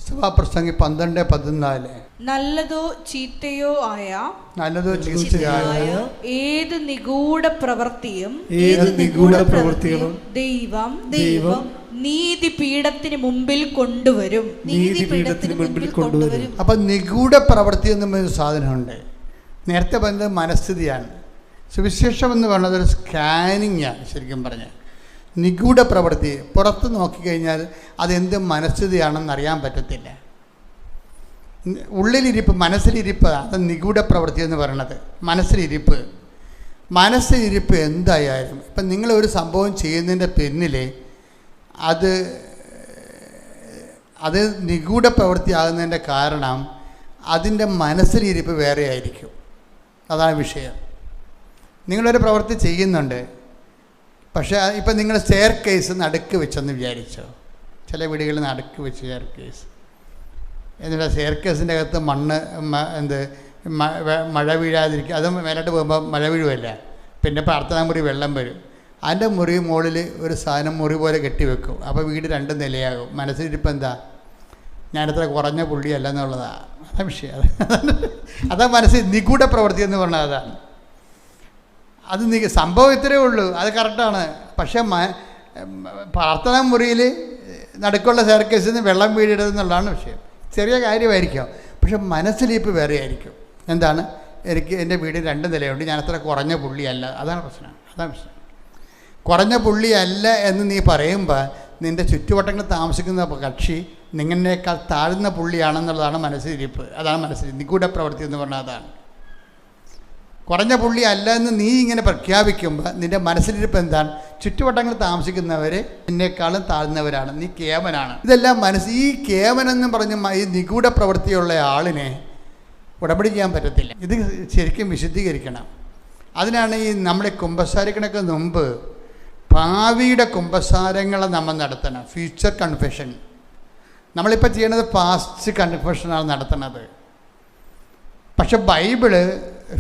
സഭാപ്രസംഗി 12:14. നല്ലതോ ചീത്തയോ ആയ ഏത് നിഗൂഢ പ്രവൃത്തിയും ദൈവം നീതിപീഠത്തിന് മുമ്പിൽ കൊണ്ടുവരും. അപ്പൊ നിഗൂഢ പ്രവൃത്തി എന്നൊരു സാധനമുണ്ട്. നേരത്തെ പറഞ്ഞത് മനസ്ഥിതിയാണ്. സുവിശേഷം എന്ന് പറയുന്നത് ഒരു സ്കാനിങ് ആണ്. ശരിക്കും പറഞ്ഞാൽ നിഗൂഢ പ്രവൃത്തി പുറത്ത് നോക്കിക്കഴിഞ്ഞാൽ അതെന്ത് മനസ്ഥിതിയാണെന്ന് അറിയാൻ പറ്റത്തില്ല. ഉള്ളിലിരിപ്പ്, മനസ്സിലിരിപ്പ്, അത് നിഗൂഢ പ്രവൃത്തി എന്ന് പറയണത്. മനസ്സിലിരിപ്പ് എന്തായാലും ഇപ്പം നിങ്ങളൊരു സംഭവം ചെയ്യുന്നതിൻ്റെ പിന്നിൽ അത് നിഗൂഢ പ്രവൃത്തിയാകുന്നതിൻ്റെ കാരണം അതിൻ്റെ മനസ്സിലിരിപ്പ് വേറെ ആയിരിക്കും. അതാണ് വിഷയം. നിങ്ങളൊരു പ്രവൃത്തി ചെയ്യുന്നുണ്ട്, പക്ഷേ ഇപ്പം നിങ്ങൾ സ്റ്റെയർ കേസ് നടുക്ക് വെച്ചെന്ന് വിചാരിച്ചോ. ചില വീടുകളിൽ നടുക്ക് വെച്ച് സ്റ്റെയർ കേസ്, എന്നിട്ട് സ്റ്റെയർ കേസിൻ്റെ അകത്ത് മഴ വീഴാതിരിക്കുക. അത് മേലോട്ട് പോകുമ്പോൾ മഴ വീഴുമല്ല, പിന്നെ പ്രാർത്ഥനാ മുറി വെള്ളം വരും. അതിൻ്റെ മുകളിൽ ഒരു സാധനം മുറി പോലെ കെട്ടിവെക്കും. അപ്പോൾ വീട് 2 നിലയാകും. മനസ്സിലിരിപ്പം എന്താ, ഞാനത്ര കുറഞ്ഞ പുള്ളിയല്ല എന്നുള്ളതാണ്. അതാ വിഷയം. അതാ മനസ്സിൽ നിഗൂഢ പ്രവൃത്തി എന്ന് പറഞ്ഞാൽ അതാണ്. അത് സംഭവം ഇത്രയേ ഉള്ളൂ, അത് കറക്റ്റാണ്. പക്ഷേ പ്രാർത്ഥനാ മുറിയിൽ നടുക്കുള്ള സ്റ്റെയർ കേസിൽ നിന്ന് വെള്ളം വീഴരുതെന്നുള്ളതാണ് വിഷയം. ചെറിയ കാര്യമായിരിക്കും, പക്ഷെ മനസ്സിലിരിപ്പ് വേറെ ആയിരിക്കും. എന്താണ്, എൻ്റെ വീട് 2 നിലയുണ്ട്, ഞാനത്ര കുറഞ്ഞ പുള്ളിയല്ല. അതാണ് പ്രശ്നം. കുറഞ്ഞ പുള്ളിയല്ല എന്ന് നീ പറയുമ്പോൾ നിൻ്റെ ചുറ്റുവട്ടങ്ങളിൽ താമസിക്കുന്ന കക്ഷി നിങ്ങളേക്കാൾ താഴ്ന്ന പുള്ളിയാണെന്നുള്ളതാണ് മനസ്സിലിരിപ്പ്. അതാണ് മനസ്സിലിരിപ്പ്. നിഗൂഢ പ്രവൃത്തി എന്ന് പറഞ്ഞാൽ അതാണ്. കുറഞ്ഞ പുള്ളി അല്ല എന്ന് നീ ഇങ്ങനെ പ്രഖ്യാപിക്കുമ്പോൾ നിൻ്റെ മനസ്സിലിരിപ്പ് എന്താണ്, ചുറ്റുവട്ടങ്ങളിൽ താമസിക്കുന്നവർ നിന്നേക്കാളും താഴ്ന്നവരാണ്, നീ കേവനാണ്. ഇതെല്ലാം ഈ കേവനെന്ന് പറഞ്ഞ് ഈ നിഗൂഢ പ്രവൃത്തിയുള്ള ആളിനെ ഉടമ്പടി ചെയ്യാൻ പറ്റത്തില്ല. ഇത് ശരിക്കും വിശുദ്ധീകരിക്കണം. അതിനാണ് ഈ നമ്മളെ കുമ്പസാരിക്കണക്ക് മുമ്പ് ഭാവിയുടെ കുമ്പസാരങ്ങളെ നമ്മൾ നടത്തണം. Future confession. നമ്മളിപ്പോൾ ചെയ്യണത് പാസ്റ്റ് കൺഫെഷനാണ് നടത്തുന്നത്. പക്ഷെ ബൈബിള്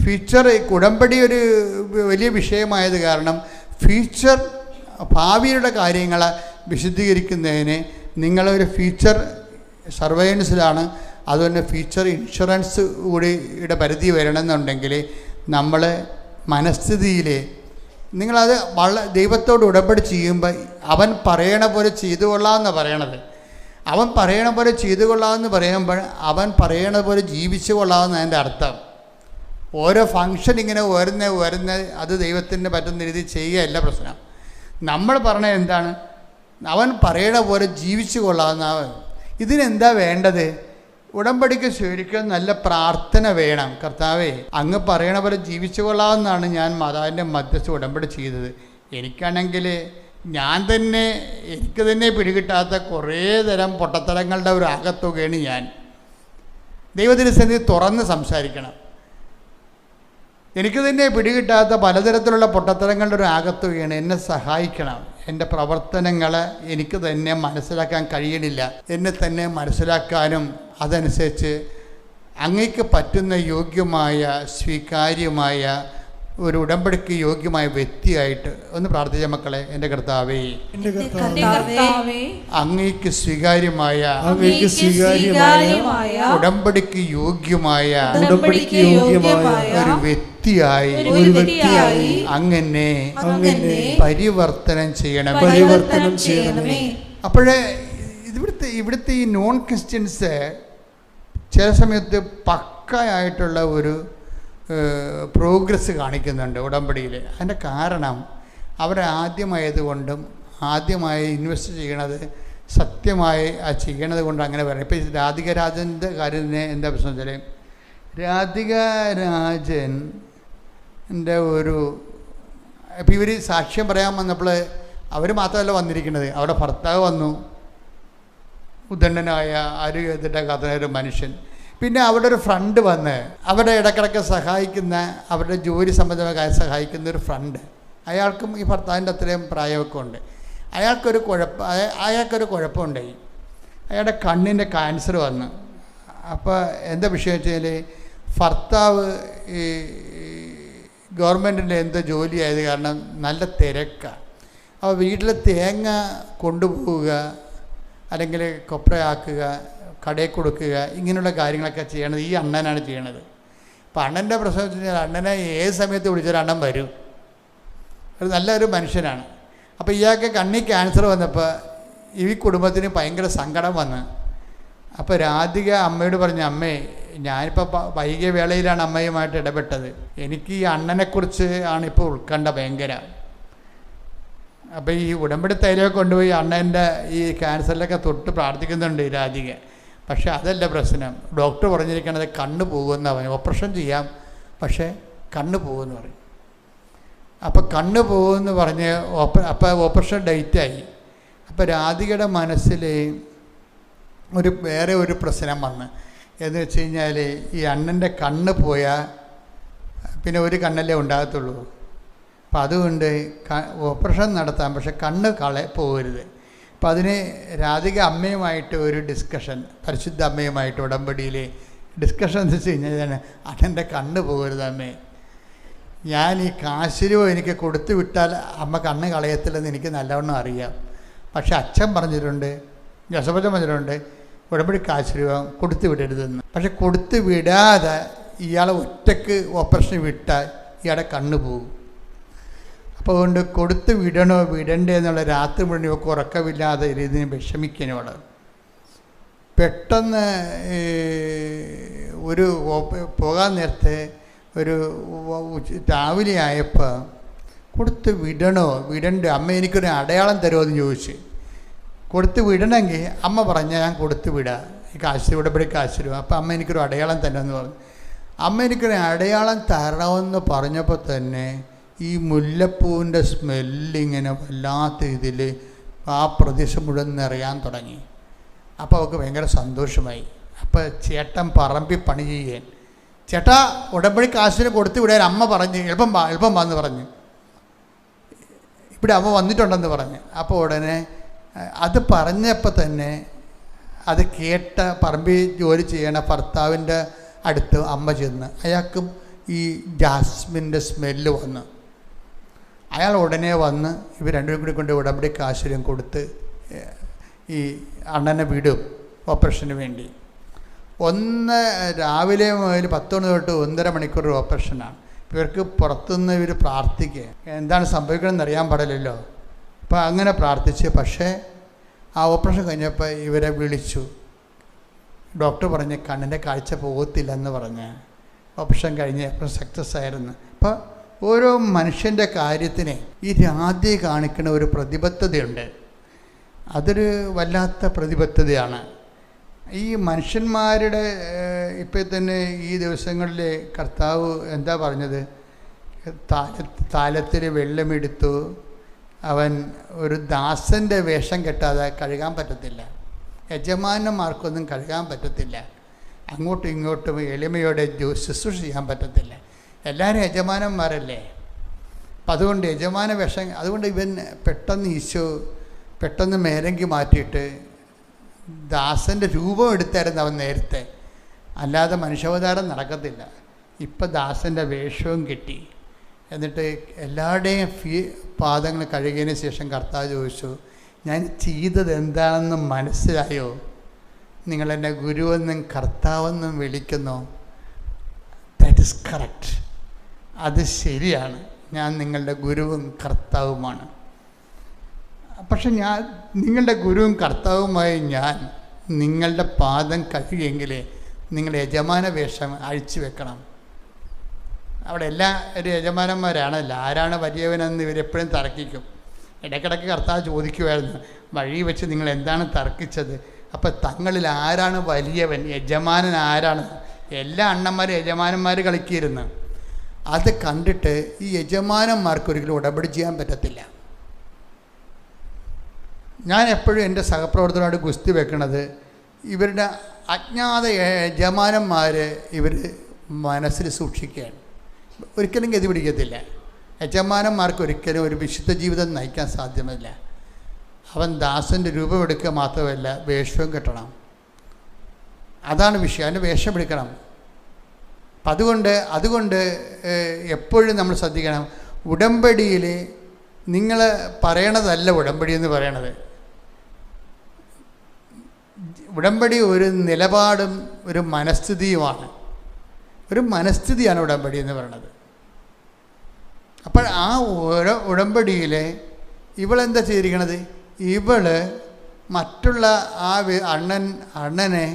ഫ്യൂച്ചർ, ഉടമ്പടി ഒരു വലിയ വിഷയമായത് കാരണം ഫ്യൂച്ചർ, ഭാവിയുടെ കാര്യങ്ങളെ വിശുദ്ധീകരിക്കുന്നതിന് നിങ്ങളൊരു ഫ്യൂച്ചർ സർവൈലൻസിലാണ്. അതുകൊണ്ട് ഫ്യൂച്ചർ ഇൻഷുറൻസ് കൂടിയുടെ പരിധി വരണമെന്നുണ്ടെങ്കിൽ നമ്മൾ മനസ്ഥിതിയിൽ നിങ്ങളത് ദൈവത്തോട് ഉടമ്പടി ചെയ്യുമ്പോൾ അവൻ പറയണ പോലെ ചെയ്തു കൊള്ളാമെന്ന് പറയണത്. അവൻ പറയണ പോലെ ചെയ്തു കൊള്ളാമെന്ന് പറയുമ്പോൾ അവൻ പറയണ പോലെ ജീവിച്ചു കൊള്ളാമെന്ന് അതിൻ്റെ അർത്ഥം. ഓരോ ഫങ്ഷൻ ഇങ്ങനെ വരുന്ന അത് ദൈവത്തിന് പറ്റുന്ന രീതിയിൽ ചെയ്യുകയല്ല പ്രശ്നം. നമ്മൾ പറഞ്ഞത് എന്താണ്, അവൻ പറയണ പോലെ ജീവിച്ചു കൊള്ളാമെന്ന. ഇതിനെന്താ വേണ്ടത്? ഉടമ്പടിക്ക് ശരിക്കും നല്ല പ്രാർത്ഥന വേണം. കർത്താവേ, അങ്ങ് പറയണ പോലെ ജീവിച്ചു കൊള്ളാമെന്നാണ് ഞാൻ മാതാവിൻ്റെ മധ്യസ്ഥ ഉടമ്പടി ചെയ്തത്. എനിക്കാണെങ്കിൽ എനിക്ക് തന്നെ പിടികിട്ടാത്ത കുറേ തരം പൊട്ടത്തരങ്ങളുടെ ഒരു ആകത്തുകയാണ് ഞാൻ. ദൈവത്തിൻ്റെ സന്നിധി തുറന്ന് സംസാരിക്കണം. എനിക്ക് തന്നെ പിടികിട്ടാത്ത പലതരത്തിലുള്ള പൊട്ടത്തരങ്ങളുടെ ഒരു ആകത്തുകയാണ്. എന്നെ സഹായിക്കണം. എൻ്റെ പ്രവർത്തനങ്ങളെ എനിക്ക് തന്നെ മനസ്സിലാക്കാൻ കഴിയണില്ല. എന്നെ തന്നെ മനസ്സിലാക്കാനും അതനുസരിച്ച് അങ്ങേക്ക് പറ്റുന്ന യോഗ്യമായ സ്വീകാര്യമായ ഒരു ഉടമ്പടിക്ക് യോഗ്യമായ വ്യക്തിയായിട്ട് ഒന്ന് പ്രാർത്ഥിച്ച മക്കളെ. എൻ്റെ കർത്താവേ, അങ്ങേക്ക് സ്വീകാര്യമായ ഉടമ്പടിക്ക് യോഗ്യമായ ഒരു വ്യക്തിയായി അങ്ങനെ പരിവർത്തനം ചെയ്യണമേ. അപ്പോഴേ ഇവിടുത്തെ ഈ നോൺ ക്രിസ്ത്യൻസ് ചില സമയത്ത് പക്കയായിട്ടുള്ള ഒരു പ്രോഗ്രസ് കാണിക്കുന്നുണ്ട് ഉടമ്പടിയിൽ. അതിൻ്റെ കാരണം അവരാദ്യമായതുകൊണ്ടും ആദ്യമായി ഇൻവെസ്റ്റ് ചെയ്യണത് സത്യമായി ചെയ്യണത് കൊണ്ട് അങ്ങനെ പറയാം. ഇപ്പോൾ രാധിക രാജൻ്റെ കാര്യത്തിന് എന്താ പ്രശ്നം വെച്ചാൽ, രാധിക രാജൻ്റെ ഇപ്പോൾ ഇവർ സാക്ഷ്യം പറയാൻ വന്നപ്പോൾ അവർ മാത്രമല്ല വന്നിരിക്കുന്നത്, അവിടെ ഭർത്താവ് വന്നു, ഉദണ്ഡനായ ആരോഗ്യത്തിൻ്റെ കഥനൊരു മനുഷ്യൻ. പിന്നെ അവിടെ ഒരു ഫ്രണ്ട് വന്ന് അവരുടെ ഇടക്കിടക്ക് സഹായിക്കുന്ന, അവരുടെ ജോലി സംബന്ധമായ കാര്യം സഹായിക്കുന്ന ഒരു ഫ്രണ്ട്. അയാൾക്കും ഈ ഭർത്താവിൻ്റെ അത്രയും പ്രായമൊക്കെ ഉണ്ട്. അയാൾക്കൊരു കുഴപ്പമുണ്ടായി. അയാളുടെ കണ്ണിൻ്റെ ക്യാൻസർ വന്നു. അപ്പോൾ എന്താ വിഷയം വെച്ചാൽ, ഭർത്താവ് ഈ ഗവൺമെൻറ്റിൻ്റെ എന്തോ ജോലി ആയത് കാരണം നല്ല തിരക്കാണ്. അപ്പോൾ വീട്ടിൽ തേങ്ങ കൊണ്ടുപോവുക അല്ലെങ്കിൽ കൊപ്രയാക്കുക, കടയിൽ കൊടുക്കുക, ഇങ്ങനെയുള്ള കാര്യങ്ങളൊക്കെ ചെയ്യണത് ഈ അണ്ണനാണ് ചെയ്യണത്. അപ്പോൾ അണ്ണൻ്റെ പ്രശ്നം വെച്ച് കഴിഞ്ഞാൽ അണ്ണനെ ഏത് സമയത്ത് വിളിച്ചാലും അണ്ണൻ വരും. ഒരു നല്ലൊരു മനുഷ്യനാണ്. അപ്പോൾ ഇയാൾക്ക് കണ്ണിൽ ക്യാൻസർ വന്നപ്പോൾ ഈ കുടുംബത്തിന് ഭയങ്കര സങ്കടം വന്ന്. അപ്പോൾ രാധിക അമ്മയോട് പറഞ്ഞു, അമ്മേ ഞാനിപ്പോൾ വൈകിയ വേളയിലാണ് അമ്മയുമായിട്ട് ഇടപെട്ടത്, എനിക്ക് ഈ അണ്ണനെക്കുറിച്ച് ആണിപ്പോൾ ഉത്കണ്ഠ ഭയങ്കര. അപ്പോൾ ഈ ഉടമ്പടി തൈലൊക്കെ കൊണ്ടുപോയി അണ്ണൻ്റെ ഈ ക്യാൻസറിലൊക്കെ തൊട്ട് പ്രാർത്ഥിക്കുന്നുണ്ട് രാധിക. പക്ഷേ അതല്ല പ്രശ്നം. ഡോക്ടർ പറഞ്ഞിരിക്കണത് കണ്ണ് പോകുമെന്നാണ് പറഞ്ഞു. ഓപ്പറേഷൻ ചെയ്യാം, പക്ഷേ കണ്ണ് പോകുമെന്ന് പറയും. അപ്പോൾ കണ്ണ് പോകുമെന്ന് പറഞ്ഞ് അപ്പോൾ ഓപ്പറേഷൻ ഡേറ്റായി. അപ്പോൾ രാധികയുടെ മനസ്സിൽ വേറെ ഒരു പ്രശ്നം വന്ന് എന്ന് വെച്ച് കഴിഞ്ഞാൽ ഈ അണ്ണൻ്റെ കണ്ണ് പോയാൽ പിന്നെ ഒരു കണ്ണല്ലേ ഉണ്ടാകത്തുള്ളൂ. അപ്പം അതുകൊണ്ട് ഓപ്പറേഷൻ നടത്താം, പക്ഷെ കണ്ണ് പോകരുത്. അപ്പം അതിന് രാധിക അമ്മയുമായിട്ട് ഒരു ഡിസ്കഷൻ, പരിശുദ്ധ അമ്മയുമായിട്ട് ഉടമ്പടിയിൽ ഡിസ്കഷൻ എന്ന് വെച്ച് കഴിഞ്ഞാൽ അണ്ണൻ്റെ കണ്ണ് പോകരുത് അമ്മേ, ഞാൻ ഈ കാശുരൂപ എനിക്ക് കൊടുത്തു വിട്ടാൽ അമ്മ കണ്ണ് കളയത്തില്ലെന്ന് എനിക്ക് നല്ലവണ്ണം അറിയാം. പക്ഷെ അച്ഛൻ പറഞ്ഞിട്ടുണ്ട്, ജോസഫച്ചൻ പറഞ്ഞിട്ടുണ്ട് ഉടമ്പടി കാശുരൂപ കൊടുത്തു വിടരുതെന്ന്. പക്ഷെ കൊടുത്തു വിടാതെ ഇയാളെ ഒറ്റയ്ക്ക് ഓപ്പറേഷൻ വിട്ടാൽ ഇയാളുടെ കണ്ണ് പോകും. അപ്പോൾ അതുകൊണ്ട് കൊടുത്ത് വിടണോ വിടണ്ടേ എന്നുള്ള രാത്രി മുഴുവൻ ഒക്കെ ഉറക്കമില്ലാതെ ഇതിന് വിഷമിക്കാനോട് പെട്ടെന്ന് ഒരു പോകാൻ നേരത്തെ ഒരു രാവിലെ ആയപ്പോൾ കൊടുത്ത് വിടണോ വിടണ്ടോ അമ്മ എനിക്കൊരു അടയാളം തരുമോ എന്ന് ചോദിച്ച്. കൊടുത്ത് വിടണമെങ്കിൽ അമ്മ പറഞ്ഞാൽ ഞാൻ കൊടുത്ത് വിടാം, ഈ കാശ് ഉടമ്പടി കാശ്. അപ്പോൾ അമ്മ എനിക്കൊരു അടയാളം തരണമെന്ന് പറഞ്ഞു. അമ്മ എനിക്കൊരു അടയാളം തരണമെന്ന് പറഞ്ഞപ്പോൾ തന്നെ ഈ മുല്ലപ്പൂവിൻ്റെ സ്മെല്ലിങ്ങനെ വല്ലാത്ത ഇതിൽ ആ പ്രദേശം മുഴുവൻ നിറയാൻ തുടങ്ങി. അപ്പോൾ അവൾക്ക് ഭയങ്കര സന്തോഷമായി. അപ്പോൾ ചേട്ടൻ പറമ്പിൽ പണി ചെയ്യാൻ, ചേട്ടാ ഉടമ്പടി കാശിന് കൊടുത്തു വിടാൻ അമ്മ പറഞ്ഞ് എളുപ്പം വാന്ന് പറഞ്ഞ്, ഇവിടെ അമ്മ വന്നിട്ടുണ്ടെന്ന് പറഞ്ഞ്. അപ്പോൾ ഉടനെ അത് പറഞ്ഞപ്പോൾ തന്നെ അത് കേട്ട പറമ്പിൽ ജോലി ചെയ്യണ ഭർത്താവിൻ്റെ അടുത്ത് അമ്മ ചെന്ന് അയാൾക്കും ഈ ജാസ്മിൻ്റെ സ്മെല്ല് വന്ന് അയാൾ ഉടനെ വന്ന് ഇവർ രണ്ടുപേരും കൂടി കൊണ്ട് ഉടമ്പടി കാശുരം കൊടുത്ത് ഈ അണ്ണനെ വിടും ഓപ്പറേഷന് വേണ്ടി. രാവിലെ മുതൽ 10 മണി തൊട്ട് 1.5 മണിക്കൂർ ഓപ്പറേഷനാണ്. ഇവർക്ക് പുറത്തുനിന്ന് ഇവർ പ്രാർത്ഥിക്കുക, എന്താണ് സംഭവിക്കണമെന്ന് അറിയാൻ പാടില്ലല്ലോ. അപ്പോൾ അങ്ങനെ പ്രാർത്ഥിച്ച്. പക്ഷേ ആ ഓപ്പറേഷൻ കഴിഞ്ഞപ്പോൾ ഇവരെ വിളിച്ചു. ഡോക്ടർ പറഞ്ഞ് കണ്ണിൻ്റെ കാഴ്ച പോകത്തില്ലെന്ന് പറഞ്ഞ് ഓപ്പറേഷൻ കഴിഞ്ഞ് സക്സസ് ആയിരുന്നു. അപ്പോൾ ഓരോ മനുഷ്യൻ്റെ കാര്യത്തിന് ഈ രാധി കാണിക്കുന്ന ഒരു പ്രതിബദ്ധതയുണ്ട്. അതൊരു വല്ലാത്ത പ്രതിബദ്ധതയാണ്. ഈ മനുഷ്യന്മാരുടെ ഇപ്പോൾ തന്നെ ഈ ദിവസങ്ങളിൽ കർത്താവ് എന്താ പറഞ്ഞത്, താലത്തിൽ വെള്ളമെടുത്തു, അവൻ ഒരു ദാസൻ്റെ വേഷം കെട്ടാതെ കഴുകാൻ പറ്റത്തില്ല, യജമാനന്മാർക്കൊന്നും കഴുകാൻ പറ്റത്തില്ല, അങ്ങോട്ടും ഇങ്ങോട്ടും എളിമയോടെ ശുശ്രൂഷ ചെയ്യാൻ പറ്റത്തില്ല. എല്ലാവരും യജമാനന്മാരല്ലേ. അപ്പം അതുകൊണ്ട് യജമാന വേഷം, അതുകൊണ്ട് ഇവൻ പെട്ടെന്ന് മേലങ്കി മാറ്റിയിട്ട് ദാസൻ്റെ രൂപം എടുത്തായിരുന്നു അവൻ നേരത്തെ, അല്ലാതെ മനുഷ്യാവതാരം നടക്കത്തില്ല. ഇപ്പം ദാസൻ്റെ വേഷവും കിട്ടി. എന്നിട്ട് എല്ലാവരുടെയും പാദങ്ങൾ കഴുകിയതിന് ശേഷം കർത്താവ് ചോദിച്ചു, ഞാൻ ചെയ്തത് എന്താണെന്ന് മനസ്സിലായോ? നിങ്ങളെന്നെ ഗുരുവെന്നും കർത്താവെന്നും വിളിക്കുന്നു. ദാറ്റ് ഈസ് കറക്റ്റ്, അത് ശരിയാണ്, ഞാൻ നിങ്ങളുടെ ഗുരുവും കർത്താവുമാണ്. പക്ഷെ നിങ്ങളുടെ ഗുരുവും കർത്താവുമായി ഞാൻ നിങ്ങളുടെ പാദം കഴുകിയെങ്കിൽ നിങ്ങളുടെ യജമാന വേഷം അഴിച്ചു വെക്കണം. അവിടെ ഒരു യജമാനന്മാരാണല്ലോ, ആരാണ് വലിയവനെന്ന് ഇവരെപ്പോഴും തർക്കിക്കും. ഇടയ്ക്കിടയ്ക്ക് കർത്താവ് ചോദിക്കുമായിരുന്നു, വഴി വെച്ച് നിങ്ങൾ എന്താണ് തർക്കിച്ചത്? അപ്പം തങ്ങളിൽ ആരാണ് വലിയവൻ, യജമാനൻ ആരാണ്? എല്ലാ അണ്ണന്മാരും യജമാനന്മാർ കളിക്കിയിരുന്നു. അത് കണ്ടിട്ട് ഈ യജമാനന്മാർക്കൊരിക്കലും ഉടമ്പടി ചെയ്യാൻ പറ്റത്തില്ല. ഞാൻ എപ്പോഴും എൻ്റെ സഹപ്രവർത്തകരോട് ഗുസ്തി വെക്കുന്നത്, ഇവരുടെ അജ്ഞാത യജമാനന്മാർ ഇവർ മനസ്സിൽ സൂക്ഷിക്കുകയാണ്. ഒരിക്കലും ഗതി പിടിക്കത്തില്ല. യജമാനന്മാർക്ക് ഒരിക്കലും ഒരു വിശുദ്ധ ജീവിതം നയിക്കാൻ സാധ്യമല്ല. അവൻ ദാസൻ്റെ രൂപമെടുക്കുക മാത്രമല്ല, വേഷവും കെട്ടണം. അതാണ് വിഷയം, അതിൻ്റെ വേഷം എടുക്കണം. അപ്പം അതുകൊണ്ട് എപ്പോഴും നമ്മൾ ശ്രദ്ധിക്കണം. ഉടമ്പടിയിൽ നിങ്ങൾ പറയണതല്ല ഉടമ്പടി എന്ന് പറയണത്. ഉടമ്പടി ഒരു നിലപാടും ഒരു മനസ്ഥിതിയുമാണ്. ഒരു മനസ്ഥിതിയാണ് ഉടമ്പടി എന്ന് പറയുന്നത്. അപ്പോൾ ആ ഉടമ്പടിയിൽ ഇവളെന്താ ചെയ്തിരിക്കണത്? ഇവള് മറ്റുള്ള ആ അണ്ണനെ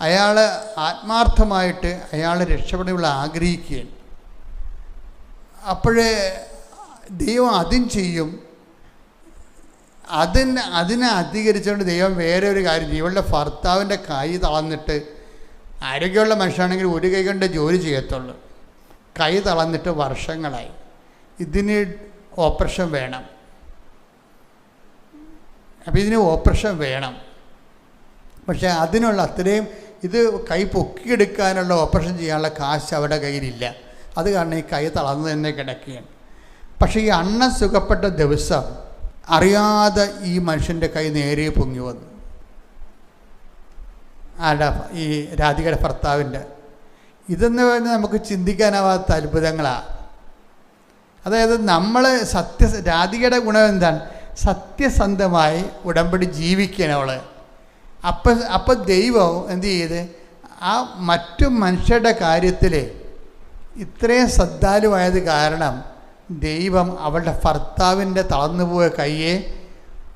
അയാൾ ആത്മാർത്ഥമായിട്ട് അയാൾ രക്ഷപ്പെടുക ആഗ്രഹിക്കുകയാണ്. അപ്പോഴേ ദൈവം അതും ചെയ്യും. അതിനെ അധികരിച്ചുകൊണ്ട് ദൈവം വേറെ ഒരു കാര്യം ചെയ്യും. ഇവളുടെ ഭർത്താവിൻ്റെ കൈ തളർന്നിട്ട്, ആരോഗ്യമുള്ള മനുഷ്യനാണെങ്കിൽ ഒരു കൈ കൊണ്ട് ജോലി ചെയ്യത്തുള്ളൂ, കൈ തളർന്നിട്ട് വർഷങ്ങളായി. ഇതിന് ഓപ്പറേഷൻ വേണം. അപ്പോൾ ഇതിന് ഓപ്പറേഷൻ വേണം. പക്ഷേ അതിനുള്ള അത്രയും ഇത് കൈ പൊക്കിയെടുക്കാനുള്ള ഓപ്പറേഷൻ ചെയ്യാനുള്ള കാശ് അവരുടെ കയ്യിലില്ല. അത് കാരണം ഈ കൈ തളർന്ന് തന്നെ കിടക്കുകയാണ്. പക്ഷേ ഈ അണ്ണൻ സുഖപ്പെട്ട ദിവസം അറിയാതെ ഈ മനുഷ്യൻ്റെ കൈ നേരെ പൊങ്ങി വന്നു. ഈ രാധികയുടെ ഭർത്താവിൻ്റെ. ഇതെന്ന് പറഞ്ഞാൽ നമുക്ക് ചിന്തിക്കാനാവാത്ത അത്ഭുതങ്ങളാണ്. അതായത് നമ്മൾ രാധികയുടെ ഗുണം എന്താണ്? സത്യസന്ധമായി ഉടമ്പടി ജീവിക്കണം അവൾ. അപ്പം ദൈവം എന്ത് ചെയ്ത് ആ മറ്റു മനുഷ്യരുടെ കാര്യത്തിൽ ഇത്രയും ശ്രദ്ധാലുവായത് കാരണം ദൈവം അവളുടെ ഭർത്താവിൻ്റെ തളർന്നുപോയ കൈയെ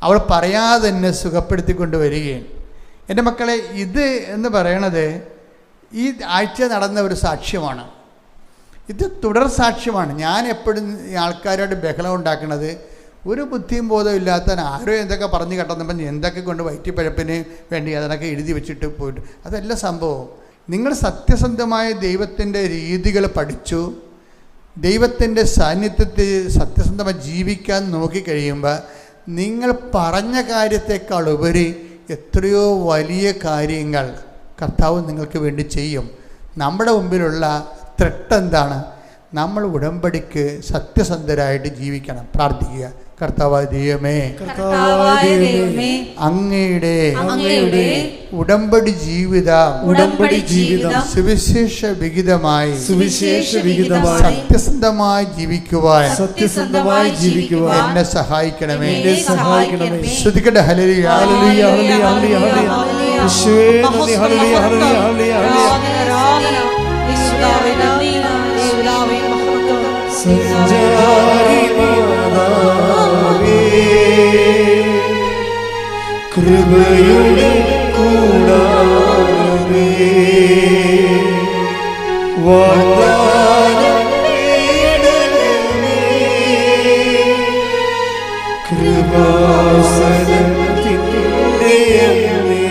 അവൾ പറയാതെ തന്നെ സുഖപ്പെടുത്തിക്കൊണ്ട് വരികയാണ്. എൻ്റെ മക്കളെ, ഇത് എന്ന് പറയണത് ഈ ആഴ്ച നടന്ന ഒരു സാക്ഷ്യമാണ്. ഇത് തുടർ സാക്ഷ്യമാണ്. ഞാൻ എപ്പോഴും ഈ ആൾക്കാരോട് ബഹളം ഉണ്ടാക്കുന്നത് ഒരു ബുദ്ധിയും ബോധവും ഇല്ലാത്ത ആരോ എന്തൊക്കെ പറഞ്ഞു കേട്ടപ്പോൾ എന്തൊക്കെ കൊണ്ട് വയറ്റിപ്പഴപ്പിന് വേണ്ടി അതിനൊക്കെ എഴുതി വെച്ചിട്ട് പോയിട്ട് അതല്ല സംഭവം. നിങ്ങൾ സത്യസന്ധമായ ദൈവത്തിൻ്റെ രീതികൾ പഠിച്ചു, ദൈവത്തിൻ്റെ സാന്നിധ്യത്തിൽ സത്യസന്ധമായി ജീവിക്കാൻ നോക്കിക്കഴിയുമ്പോൾ നിങ്ങൾ പറഞ്ഞ കാര്യത്തെക്കാൾ ഉപരി എത്രയോ വലിയ കാര്യങ്ങൾ കർത്താവ് നിങ്ങൾക്ക് വേണ്ടി ചെയ്യും. നമ്മുടെ മുമ്പിലുള്ള ത്രെട്ട് എന്താണ്? നമ്മൾ ഉടമ്പടിക്ക് സത്യസന്ധരായിട്ട് ജീവിക്കണം. പ്രാർത്ഥിക്കുക. കർത്താവായ ദൈവമേ, അങ്ങയുടെ ഉടമ്പടി ജീവിതം സുവിശേഷ വിഹിതമായി സത്യസന്ധമായി ജീവിക്കുവാൻ എന്നെ സഹായിക്കണമേ. ശ്രുതിക്കട്ടെ. ഹല്ലേലൂയ, ഹല്ലേലൂയ, ഹല്ലേലൂയ, കൃപയുടെ കൂടാരമേ, വാഗ്ദാനം നേടണമേ, കൃപാസനത്തിൻ്റെ അമ്മേ,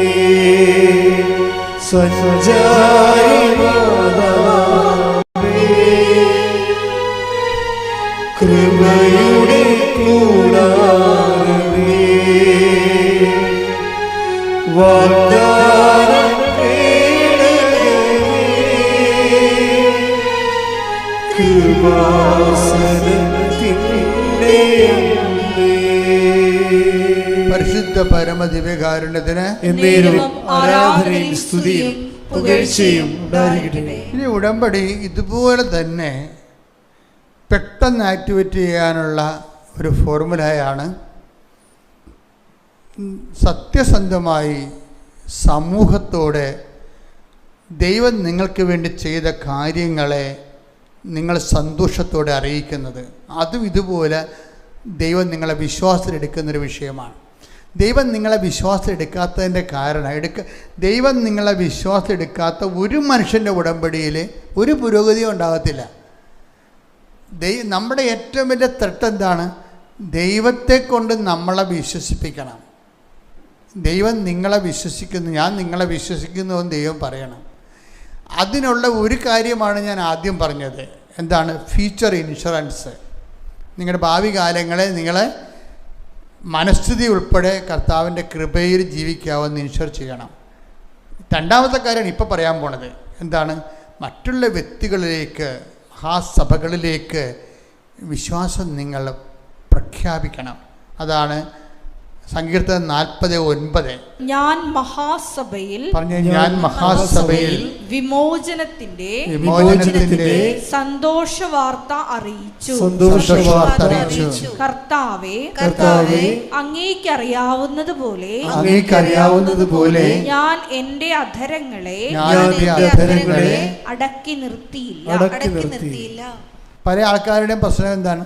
സഞ്ചാരി മാതാവേ, കൃപയുടെ കൂടാരമേ, വാഗ്ദാനം നേടണമേ, കൃപാസനത്തിൻ്റെ അമ്മേ. പരിശുദ്ധ പരമദിവ്യകാരുണ്യത്തിന് എന്നേരവും ആരാധനയും സ്തുതിയും പുകഴ്ചയും ഉണ്ടായിരിക്കട്ടെ. ഇനി ഉടമ്പടി ഇതുപോലെ തന്നെ പെട്ടെന്ന് ആക്ടിവേറ്റ് ചെയ്യാനുള്ള ഒരു ഫോർമുലയാണ് സത്യസന്ധമായി സമൂഹത്തോടെ ദൈവം നിങ്ങൾക്ക് വേണ്ടി ചെയ്ത കാര്യങ്ങളെ നിങ്ങൾ സന്തോഷത്തോടെ അറിയിക്കുന്നത്. അതും ഇതുപോലെ ദൈവം നിങ്ങളെ വിശ്വാസത്തിലെടുക്കുന്നൊരു വിഷയമാണ്. ദൈവം നിങ്ങളെ വിശ്വാസത്തിലെടുക്കാത്തതിൻ്റെ കാരണം ദൈവം നിങ്ങളെ വിശ്വാസത്തിലെടുക്കാത്ത ഒരു മനുഷ്യൻ്റെ ഉടമ്പടിയിൽ ഒരു പുരോഗതിയും ഉണ്ടാകത്തില്ല. നമ്മുടെ ഏറ്റവും വലിയ ത്രെട്ട് എന്താണ്? ദൈവത്തെ കൊണ്ട് നമ്മളെ വിശ്വസിപ്പിക്കണം. ദൈവം നിങ്ങളെ വിശ്വസിക്കുന്നു, ഞാൻ നിങ്ങളെ വിശ്വസിക്കുന്നു എന്ന് ദൈവം പറയണം. അതിനുള്ള ഒരു കാര്യമാണ് ഞാൻ ആദ്യം പറഞ്ഞത്. എന്താണ്? Future insurance. നിങ്ങളുടെ ഭാവി കാലങ്ങളെ നിങ്ങളെ മനസ്ഥിതി ഉൾപ്പെടെ കർത്താവിൻ്റെ കൃപയിൽ ജീവിക്കാമെന്ന് ഇൻഷുർ ചെയ്യണം. രണ്ടാമത്തെ കാര്യമാണ് ഇപ്പോൾ പറയാൻ പോണത്. എന്താണ്? മറ്റുള്ള വ്യക്തികളിലേക്ക്, മഹാസഭകളിലേക്ക് വിശ്വാസം നിങ്ങൾ പ്രഖ്യാപിക്കണം. അതാണ് സങ്കീർത്തനം 40:9. ഞാൻ മഹാസഭയിൽ പറഞ്ഞ ഞാൻ മഹാസഭയിൽ വിമോചനത്തിന്റെ സന്തോഷ വാർത്ത അറിയിച്ചു. കർത്താവേ, അങ്ങേക്കറിയാവുന്നതുപോലെ ഞാൻ എന്റെ അധരങ്ങളെ അടക്കി നിർത്തിയില്ല. പല ആൾക്കാരുടെയും പ്രശ്നം എന്താണ്?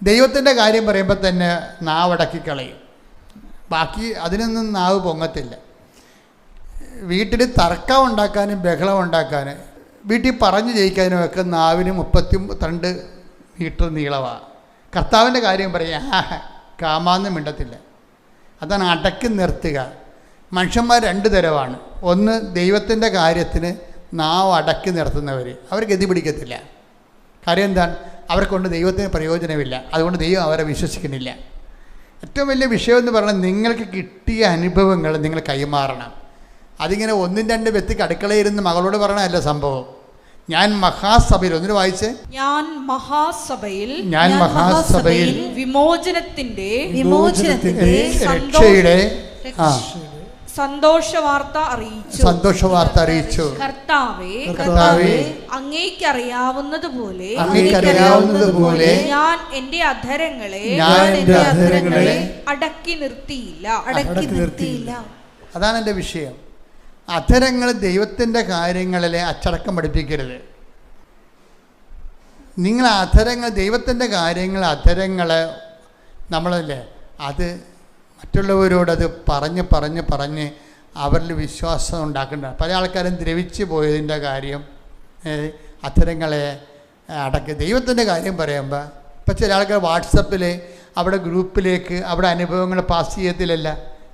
ദൈവത്തിൻ്റെ കാര്യം പറയുമ്പോൾ തന്നെ നാവ് അടക്കിക്കളയും. ബാക്കി അതിനൊന്നും നാവ് പൊങ്ങത്തില്ല. വീട്ടിൽ തർക്കം ഉണ്ടാക്കാനും ബഹളം ഉണ്ടാക്കാനും വീട്ടിൽ പറഞ്ഞു ജയിക്കാനും ഒക്കെ നാവിന് 32 മീറ്റർ നീളമാണ്. കർത്താവിൻ്റെ കാര്യം പറയാ കാമാന്ന് മിണ്ടത്തില്ല. അതാണ് അടക്കി നിർത്തുക. മനുഷ്യന്മാർ 2 തരമാണ്. ഒന്ന്, ദൈവത്തിൻ്റെ കാര്യത്തിന് നാവ് അടക്കി നിർത്തുന്നവർ. അവർ ഗതി പിടിക്കത്തില്ല. കാര്യം എന്താണ്? അവർക്കൊണ്ട് ദൈവത്തിന് പ്രയോജനമില്ല. അതുകൊണ്ട് ദൈവം അവരെ വിശ്വസിക്കുന്നില്ല. ഏറ്റവും വലിയ വിഷയം എന്ന് പറഞ്ഞാൽ നിങ്ങൾക്ക് കിട്ടിയ അനുഭവങ്ങൾ നിങ്ങൾ കൈമാറണം. അതിങ്ങനെ 1-2 വ്യക്തിക്ക് അടുക്കളയിരുന്ന് മകളോട് പറയണമല്ല സംഭവം. ഞാൻ മഹാസഭയിൽ, ഒന്നിന് വായിച്ച്, ഞാൻ മഹാസഭയിൽ വിമോചനത്തിന്റെ രക്ഷയുടെ സന്തോഷ വാർത്ത അറിയിച്ചു. കർത്താവേ, അങ്ങേക്കറിയാവുന്നതുപോലെ ഞാൻ എന്റെ അധരങ്ങളെ അടക്കി നിർത്തിയില്ല. അതാണ് എൻ്റെ വിഷയം. അധരങ്ങൾ ദൈവത്തിൻ്റെ കാര്യങ്ങളിലെ അച്ചടക്കം പഠിപ്പിക്കരുത്. നിങ്ങൾ അധരങ്ങൾ, ദൈവത്തിൻ്റെ കാര്യങ്ങൾ, അധരങ്ങൾ നമ്മളല്ലേ അത് മറ്റുള്ളവരോടത് പറഞ്ഞ് അവരിൽ വിശ്വാസം ഉണ്ടാക്കേണ്ട. പല ആൾക്കാരും ദ്രവിച്ചു പോയതിൻ്റെ കാര്യം അധരങ്ങളെ അടക്കി. ദൈവത്തിൻ്റെ കാര്യം പറയുമ്പോൾ ഇപ്പം ചില ആൾക്കാർ വാട്സപ്പിൽ അവിടെ ഗ്രൂപ്പിലേക്ക് അവിടെ അനുഭവങ്ങൾ പാസ് ചെയ്യത്തില്ലല്ല.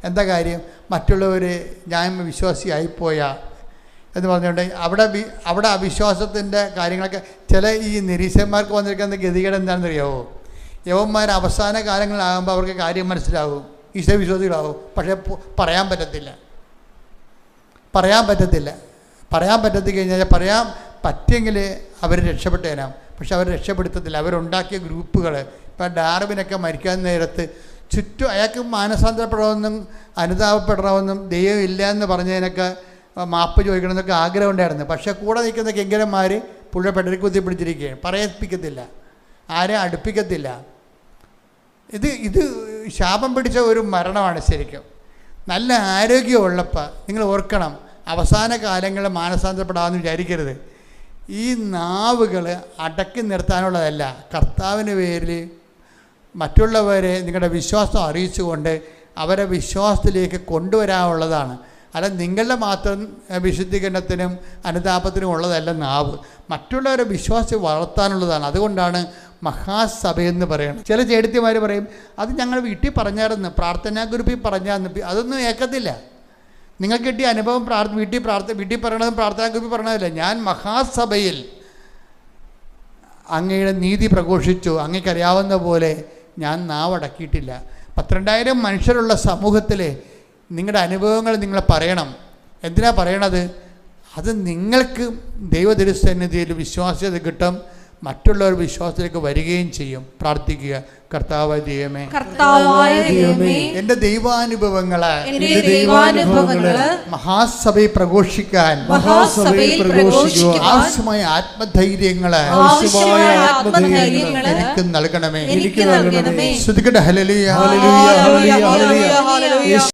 എന്താ കാര്യം? മറ്റുള്ളവർ ഞാൻ വിശ്വാസിയായിപ്പോയാ എന്ന് പറഞ്ഞുകൊണ്ട് അവിടെ അവിശ്വാസത്തിൻ്റെ കാര്യങ്ങളൊക്കെ ചില ഈ നിരീശ്വരന്മാർക്ക് വന്നിരിക്കുന്ന ഗതികേട് എന്താണെന്ന് അറിയാവോ? യവന്മാർ അവസാന കാലങ്ങളാകുമ്പോൾ അവർക്ക് കാര്യം മനസ്സിലാവും, ഈശ്വരവിശ്വാസികളാവും. പക്ഷേ പറയാൻ പറ്റത്തിക്കഴിഞ്ഞാൽ പറയാൻ പറ്റിയെങ്കിൽ അവർ രക്ഷപ്പെട്ടേനാം. പക്ഷെ അവർ രക്ഷപ്പെടുത്തത്തില്ല. അവരുണ്ടാക്കിയ ഗ്രൂപ്പുകൾ ഇപ്പം ഡാർവിനൊക്കെ മരിക്കാൻ നേരത്ത് ചുറ്റും അയാൾക്ക് മാനസാന്തരപ്പെടണമെന്നും അനുതാപപ്പെടണമെന്നും ദൈവം ഇല്ല എന്ന് പറഞ്ഞതിനൊക്കെ മാപ്പ് ചോദിക്കണമെന്നൊക്കെ ആഗ്രഹം ഉണ്ടായിരുന്നു. പക്ഷേ കൂടെ നിൽക്കുന്ന കിങ്കരന്മാർ പുഴ പെടൽ കുത്തിപ്പിടിച്ചിരിക്കുകയാണ്. പറയിപ്പിക്കത്തില്ല, ആരെ അടുപ്പിക്കത്തില്ല. ഇത് ശാപം പിടിച്ച ഒരു മരണമാണ് ശരിക്കും. നല്ല ആരോഗ്യമുള്ളപ്പോൾ നിങ്ങൾ ഓർക്കണം, അവസാന കാലങ്ങളിൽ മാനസാന്തരപ്പെടാമെന്ന് വിചാരിക്കരുത്. ഈ നാവുകൾ അടക്കി നിർത്താനുള്ളതല്ല, കർത്താവിന് പേരിൽ മറ്റുള്ളവരെ നിങ്ങളുടെ വിശ്വാസം അറിയിച്ചുകൊണ്ട് അവരെ വിശ്വാസത്തിലേക്ക് കൊണ്ടുവരാനുള്ളതാണ്. അല്ല നിങ്ങളുടെ മാത്രം വിശുദ്ധീകരണത്തിനും അനുതാപത്തിനും ഉള്ളതല്ല നാവ്, മറ്റുള്ളവരെ വിശ്വാസം വളർത്താനുള്ളതാണ്. അതുകൊണ്ടാണ് മഹാസഭയെന്ന് പറയുന്നത്. ചില ചേട്ടത്തിമാർ പറയും അത് ഞങ്ങൾ വീട്ടിൽ പറഞ്ഞായിരുന്നു, പ്രാർത്ഥനാ ഗ്രൂപ്പിൽ പറഞ്ഞായിരുന്നു. അതൊന്നും ഏക്കത്തില്ല. നിങ്ങൾക്ക് കിട്ടിയ അനുഭവം വീട്ടിൽ പറയണതും പ്രാർത്ഥനാ ഗ്രൂപ്പിൽ പറയണതല്ല. ഞാൻ മഹാസഭയിൽ അങ്ങയുടെ നീതി പ്രഘോഷിച്ചു, അങ്ങേക്കറിയാവുന്ന പോലെ ഞാൻ നാവടക്കിയിട്ടില്ല. 12,000 മനുഷ്യരുള്ള സമൂഹത്തിൽ നിങ്ങളുടെ അനുഭവങ്ങൾ നിങ്ങൾ പറയണം. എന്തിനാ പറയണത്? അത് നിങ്ങൾക്ക് ദൈവതിരുസന്നിധിയിൽ വിശ്വാസ്യത കിട്ടും, മറ്റുള്ളവർ വിശ്വാസത്തിലേക്ക് വരികയും ചെയ്യും. പ്രാർത്ഥിക്കുക. കർത്താവായ ദൈവമേ, എന്റെ ദൈവാനുഭവങ്ങളെ മഹാസഭയിൽ പ്രഘോഷിക്കാൻ ആവശ്യമായ ആത്മധൈര്യങ്ങളെ എനിക്ക് നൽകണമേ. ശ്രുതികട ഹല്ലേലൂയ.